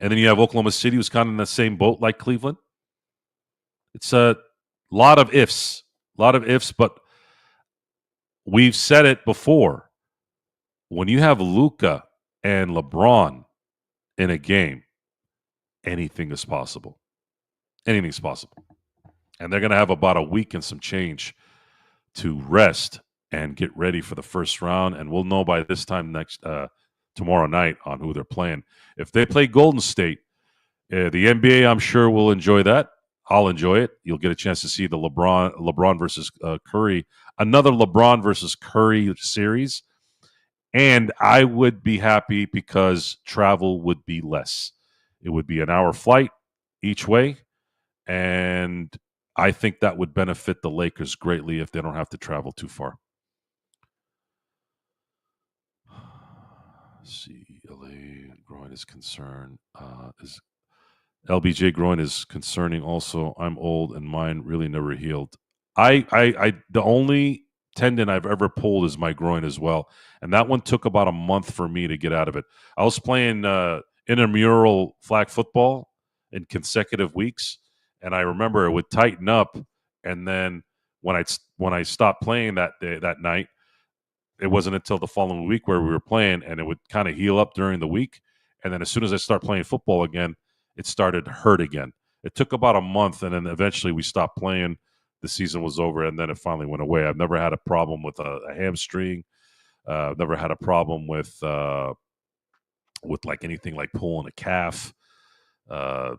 And then you have Oklahoma City, who's kind of in the same boat like Cleveland. It's a lot of ifs, but we've said it before. When you have Luka and LeBron in a game, anything is possible. Anything's possible. And they're going to have about a week and some change to rest and get ready for the first round. And we'll know by this time tomorrow night on who they're playing. If they play Golden State, the NBA, I'm sure, will enjoy that. I'll enjoy it. You'll get a chance to see the LeBron versus Curry, another LeBron versus Curry series. And I would be happy because travel would be less. It would be an hour flight each way. And I think that would benefit the Lakers greatly if they don't have to travel too far. Let's see, LA groin is concerned. Is LBJ groin is concerning also. I'm old and mine really never healed. I the only tendon I've ever pulled is my groin as well. And that one took about a month for me to get out of it. I was playing intramural flag football in consecutive weeks, and I remember it would tighten up, and then when I stopped playing that night, it wasn't until the following week where we were playing, and it would kind of heal up during the week. And then as soon as I start playing football again, it started to hurt again. It took about a month, and then eventually we stopped playing. The season was over, and then it finally went away. I've never had a problem with a hamstring. I've never had a problem with like anything like pulling a calf. Uh,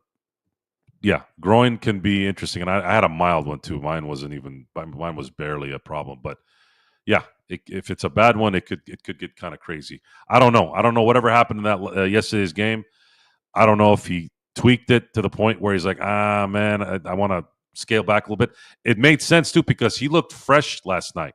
yeah, groin can be interesting, and I had a mild one too. Mine was barely a problem, but yeah, if it's a bad one, it could get kind of crazy. I don't know. Whatever happened in that yesterday's game. I don't know if he tweaked it to the point where he's like, man, I want to scale back a little bit. It made sense too because he looked fresh last night.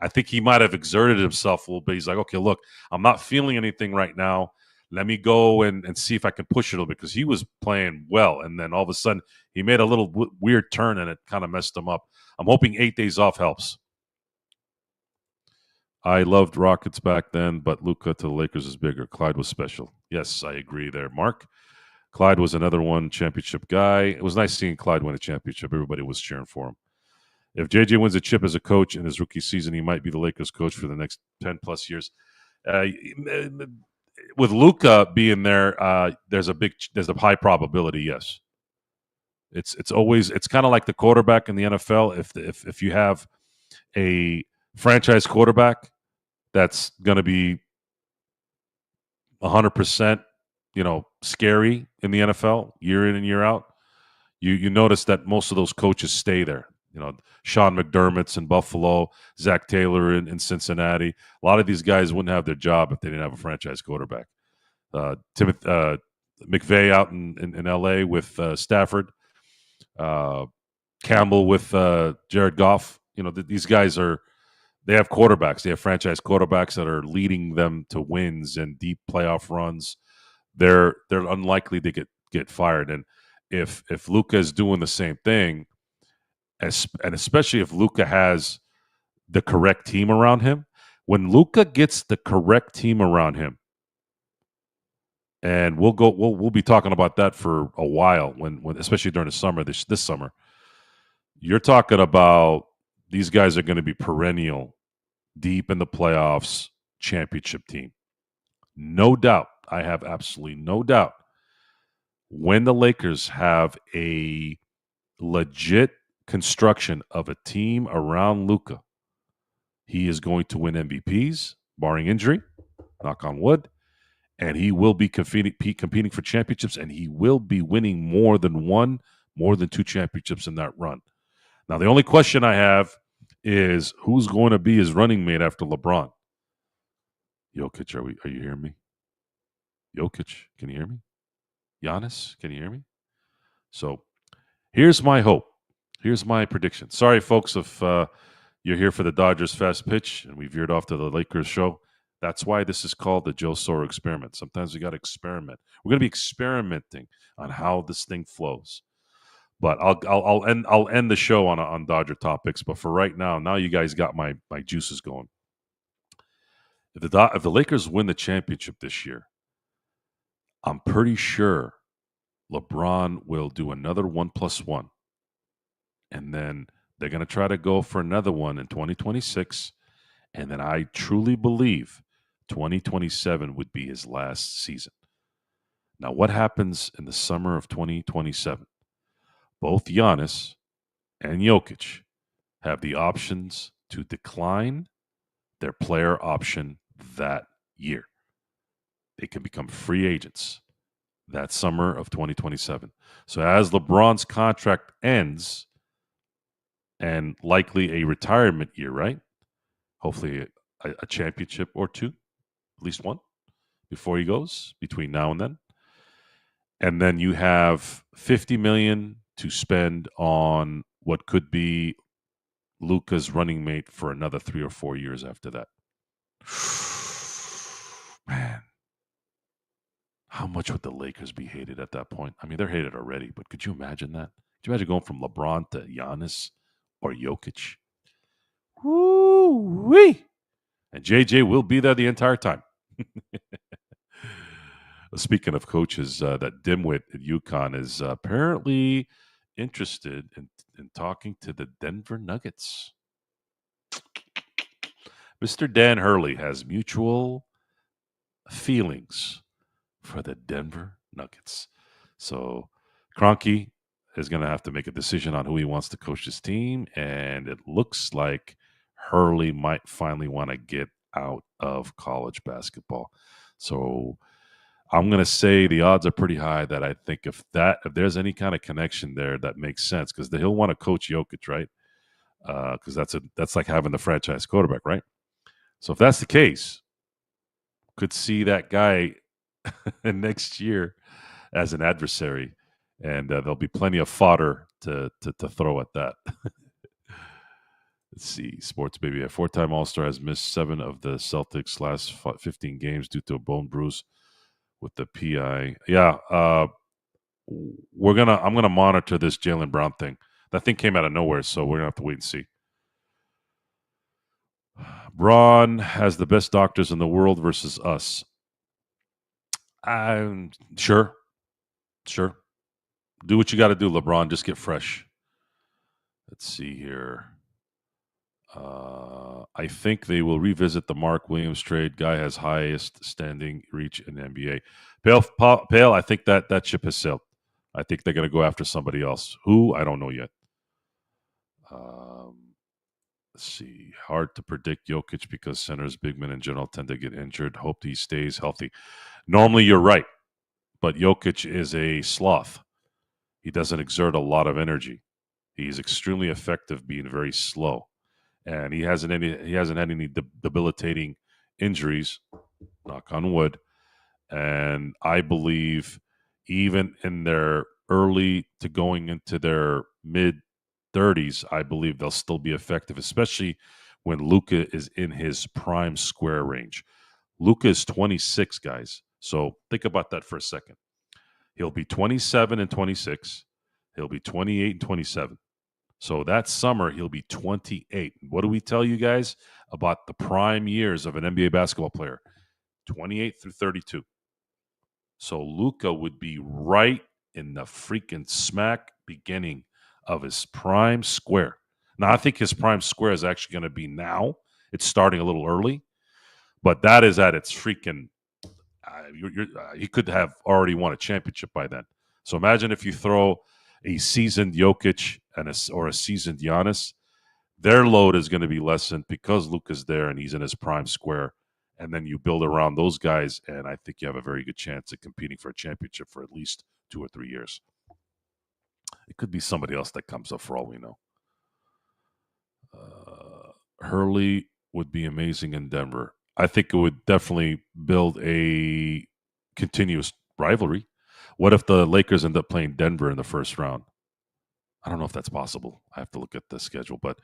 I think he might have exerted himself a little bit. He's like, okay, look, I'm not feeling anything right now. Let me go and see if I can push it a little bit because he was playing well. And then all of a sudden he made a little weird turn and it kind of messed him up. I'm hoping 8 days off helps. I loved Rockets back then, but Luka to the Lakers is bigger. Clyde was special. Yes, I agree there, Mark. Clyde was another one championship guy. It was nice seeing Clyde win a championship. Everybody was cheering for him. If JJ wins a chip as a coach in his rookie season, he might be the Lakers coach for the next 10 plus years. With Luka being there, there's a high probability. Yes, it's kind of like the quarterback in the NFL. If you have a franchise quarterback that's going to be 100%, scary in the NFL year in and year out, you notice that most of those coaches stay there. Sean McDermott's in Buffalo, Zach Taylor in Cincinnati. A lot of these guys wouldn't have their job if they didn't have a franchise quarterback. Timothy McVay out in L.A. with Stafford. Campbell with Jared Goff. These guys they have quarterbacks. They have franchise quarterbacks that are leading them to wins and deep playoff runs. They're unlikely to get fired. And if Luka is doing the same thing, and especially if Luka has the correct team around him, when Luka gets the correct team around him, and we'll be talking about that for a while when especially during the summer this summer. You're talking about these guys are going to be perennial deep in the playoffs championship team. No doubt. I have absolutely no doubt when the Lakers have a legit construction of a team around Luka, he is going to win MVPs, barring injury, knock on wood, and he will be competing for championships, and he will be winning more than one, more than two championships in that run. Now, the only question I have is who's going to be his running mate after LeBron? Jokic, are you hearing me? Jokic, can you hear me? Giannis, can you hear me? So here's my hope. Here's my prediction. Sorry, folks, if you're here for the Dodgers fast pitch and we veered off to the Lakers show. That's why this is called the Joe Soro experiment. Sometimes we got to experiment. We're going to be experimenting on how this thing flows. But I'll end the show on Dodger topics. But for right now you guys got my juices going. If the Lakers win the championship this year, I'm pretty sure LeBron will do another 1+1, and then they're going to try to go for another one in 2026, and then I truly believe 2027 would be his last season. Now, what happens in the summer of 2027? Both Giannis and Jokic have the options to decline their player option that year. They can become free agents that summer of 2027. So as LeBron's contract ends, and likely a retirement year, right? Hopefully a championship or two, at least one, before he goes between now and then. And then you have 50 million to spend on what could be Luka's running mate for another 3 or 4 years after that. Man, how much would the Lakers be hated at that point? I mean, they're hated already, but could you imagine that? Could you imagine going from LeBron to Giannis or Jokic? Woo-wee! And JJ will be there the entire time. Speaking of coaches, that dimwit at UConn is apparently interested in talking to the Denver Nuggets. Mr. Dan Hurley has mutual feelings for the Denver Nuggets. So Kroenke is going to have to make a decision on who he wants to coach his team, and it looks like Hurley might finally want to get out of college basketball. So I'm going to say the odds are pretty high that I think if there's any kind of connection there that makes sense, because he'll want to coach Jokic, right? Because that's like having the franchise quarterback, right? So if that's the case, could see that guy next year as an adversary, and there'll be plenty of fodder to throw at that. Let's see, sports baby. A 4-time All-Star has missed 7 of the Celtics' last 15 games due to a bone bruise with the PI. Yeah, I'm gonna monitor this Jaylen Brown thing. That thing came out of nowhere, so we're gonna have to wait and see. Braun has the best doctors in the world versus us. I'm sure. Do what you got to do, LeBron. Just get fresh. Let's see here. I think they will revisit the Mark Williams trade. Guy has highest standing reach in the NBA. Pale. I think that ship has sailed. I think they're going to go after somebody else. Who? I don't know yet. Let's see. Hard to predict Jokic because centers, big men in general tend to get injured. Hope he stays healthy. Normally, you're right, but Jokic is a sloth. He doesn't exert a lot of energy. He's extremely effective being very slow, and he hasn't had any debilitating injuries. Knock on wood. And I believe even in their early to going into their mid 30s, I believe they'll still be effective, especially when Luka is in his prime square range. Luka is 26, guys. So think about that for a second. He'll be 27 and 26. He'll be 28 and 27. So that summer, he'll be 28. What do we tell you guys about the prime years of an NBA basketball player? 28 through 32. So Luka would be right in the freaking smack beginning of his prime square. Now, I think his prime square is actually going to be now. It's starting a little early, but that is at its freaking. He could have already won a championship by then. So imagine if you throw a seasoned Jokic or a seasoned Giannis, their load is going to be lessened because Luka's there and he's in his prime square. And then you build around those guys, and I think you have a very good chance at competing for a championship for at least 2 or 3 years. It could be somebody else that comes up for all we know. Hurley would be amazing in Denver. I think it would definitely build a continuous rivalry. What if the Lakers end up playing Denver in the first round? I don't know if that's possible. I have to look at the schedule, but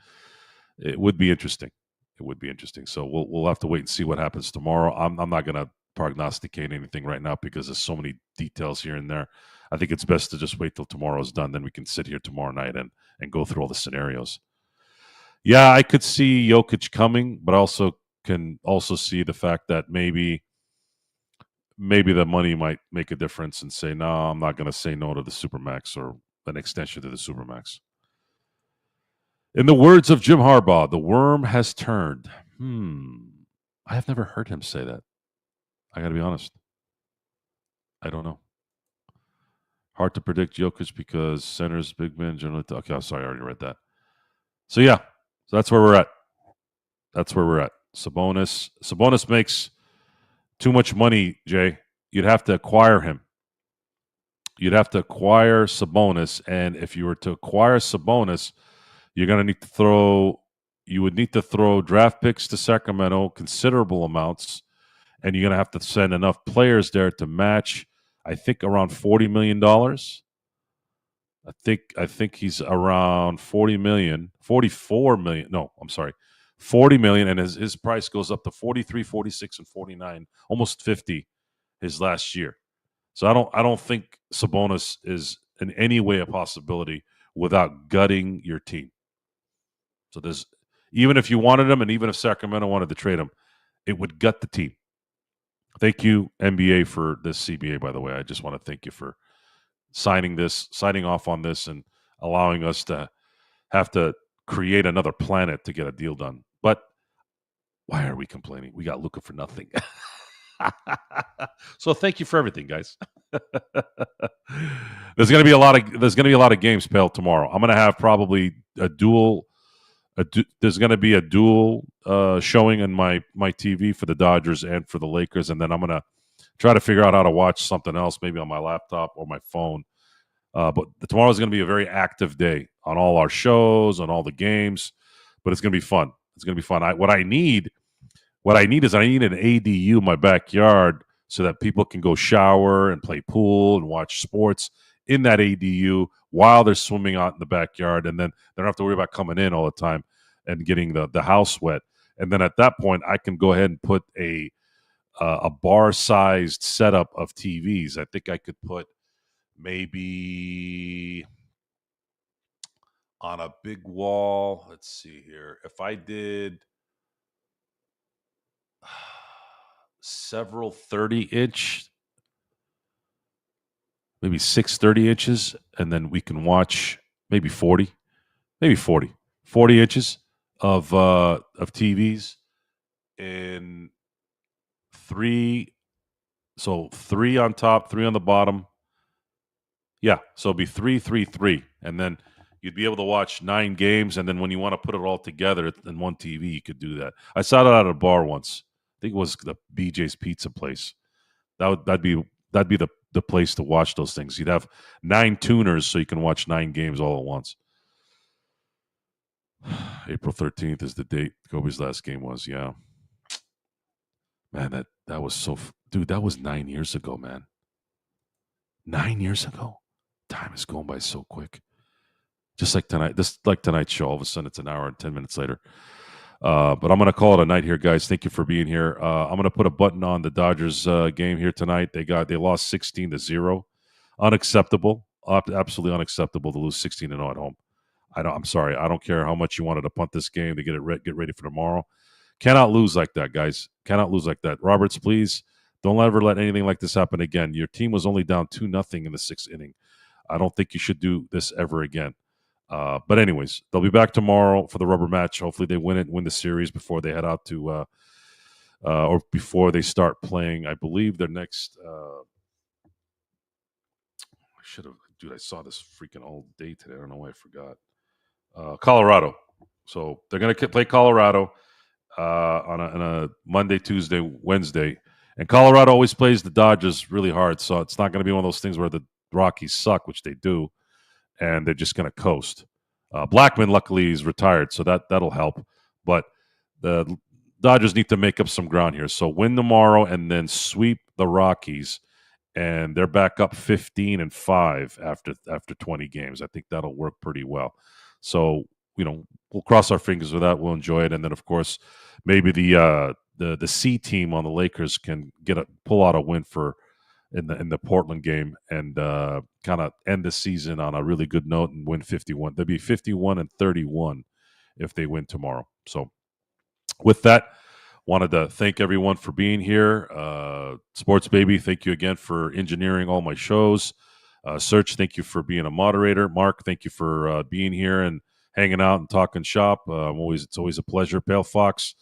it would be interesting. It would be interesting. So we'll have to wait and see what happens tomorrow. I'm not going to prognosticate anything right now because there's so many details here and there. I think it's best to just wait till tomorrow's done. Then we can sit here tomorrow night and go through all the scenarios. Yeah, I could see Jokic coming, but also can also see the fact that maybe the money might make a difference and say, no, I'm not going to say no to the Supermax or an extension to the Supermax. In the words of Jim Harbaugh, the worm has turned. I have never heard him say that. I got to be honest. I don't know. Hard to predict Jokic because centers, big men generally. Okay, I'm sorry, I already read that. So yeah, so that's where we're at. That's where we're at. Sabonis makes too much money, Jay. You'd have to acquire him. You'd have to acquire Sabonis, and if you were to acquire Sabonis, you're going to need to throw. You would need to throw draft picks to Sacramento, considerable amounts, and you're going to have to send enough players there to match. I think around $40 million. I think he's around 40 million, 44 million. No, I'm sorry. 40 million, and his price goes up to 43, 46, and 49, almost 50 his last year. So I don't think Sabonis is in any way a possibility without gutting your team. So there's even if you wanted him, and even if Sacramento wanted to trade him, it would gut the team. Thank you, NBA, for this CBA, by the way. I just want to thank you for signing off on this, and allowing us to have to create another planet to get a deal done. But why are we complaining? We got Luka for nothing. So thank you for everything, guys. There's gonna be a lot of games, Pale, tomorrow. I'm gonna have probably a dual. There's gonna be a dual showing in my TV for the Dodgers and for the Lakers, and then I'm gonna try to figure out how to watch something else, maybe on my laptop or my phone. But tomorrow is going to be a very active day on all our shows, on all the games. But it's going to be fun. It's going to be fun. What I need is I need an ADU in my backyard so that people can go shower and play pool and watch sports in that ADU while they're swimming out in the backyard, and then they don't have to worry about coming in all the time and getting the house wet. And then at that point, I can go ahead and put a bar-sized setup of TVs. I think I could put maybe on a big wall. Let's see here. If I did several 30-inch, maybe 6 30 inches, and then we can watch maybe 40 inches of TVs in three. So 3 on top, 3 on the bottom. Yeah, so it'd be 3-3-3, and then you'd be able to watch 9 games. And then when you want to put it all together in one TV, you could do that. I saw that at a bar once. I think it was the BJ's Pizza place. That'd be the place to watch those things. You'd have 9 tuners, so you can watch 9 games all at once. April 13th is the date Kobe's last game was. Yeah, man, that was so. Dude, that was 9 years ago, man. 9 years ago. Time is going by so quick. Just like tonight's show. All of a sudden, it's an hour and 10 minutes later. But I'm going to call it a night here, guys. Thank you for being here. I'm going to put a button on the Dodgers game here tonight. They lost 16-0. Unacceptable. Absolutely unacceptable to lose 16-0 at home. I'm sorry. I don't care how much you wanted to punt this game to get ready for tomorrow. Cannot lose like that, guys. Cannot lose like that. Roberts, please Don't ever let anything like this happen again. Your team was only down 2-0 in the 6th inning. I don't think you should do this ever again. But anyways, they'll be back tomorrow for the rubber match. Hopefully, they win the series before they head out to or before they start playing. I believe their next. I should have, dude. I saw this freaking all day today. I don't know why I forgot. Colorado. So they're going to play Colorado on a Monday, Tuesday, Wednesday, and Colorado always plays the Dodgers really hard. So it's not going to be one of those things where the Rockies suck, which they do, and they're just going to coast. Blackman, luckily, is retired, so that'll help. But the Dodgers need to make up some ground here. So win tomorrow and then sweep the Rockies, and they're back up 15-5 after 20 games. I think that'll work pretty well. So we'll cross our fingers with that. We'll enjoy it, and then of course maybe the C team on the Lakers can pull out a win in the Portland game and kind of end the season on a really good note and win 51. They'll be 51-31 if they win tomorrow. So with that, wanted to thank everyone for being here. Sports Baby, thank you again for engineering all my shows. Serge, thank you for being a moderator. Mark, thank you for being here and hanging out and talking shop. It's always a pleasure. Pale Fox,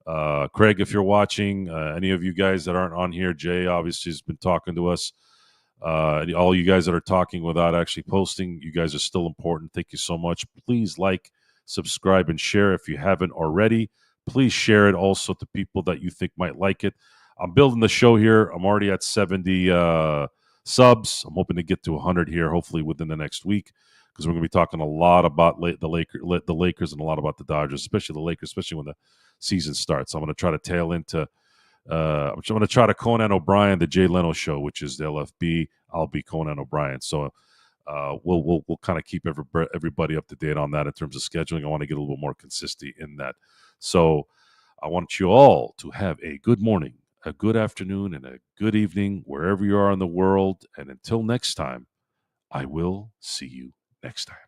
Craig, if you're watching, any of you guys that aren't on here, Jay obviously has been talking to us. All you guys that are talking without actually posting, you guys are still important. Thank you so much. Please like, subscribe, and share if you haven't already. Please share it also to people that you think might like it. I'm building the show here. I'm already at 70 subs. I'm hoping to get to 100 here, hopefully within the next week, because we're going to be talking a lot about the Lakers and a lot about the Dodgers, especially the Lakers, especially when the season starts. I'm going to try to tail into I'm going to try to Conan O'Brien, the Jay Leno show, which is the LFB. I'll be Conan O'Brien. So we'll kind of keep everybody up to date on that in terms of scheduling. I want to get a little more consistency in that. So I want you all to have a good morning, a good afternoon, and a good evening wherever you are in the world. And until next time, I will see you next time.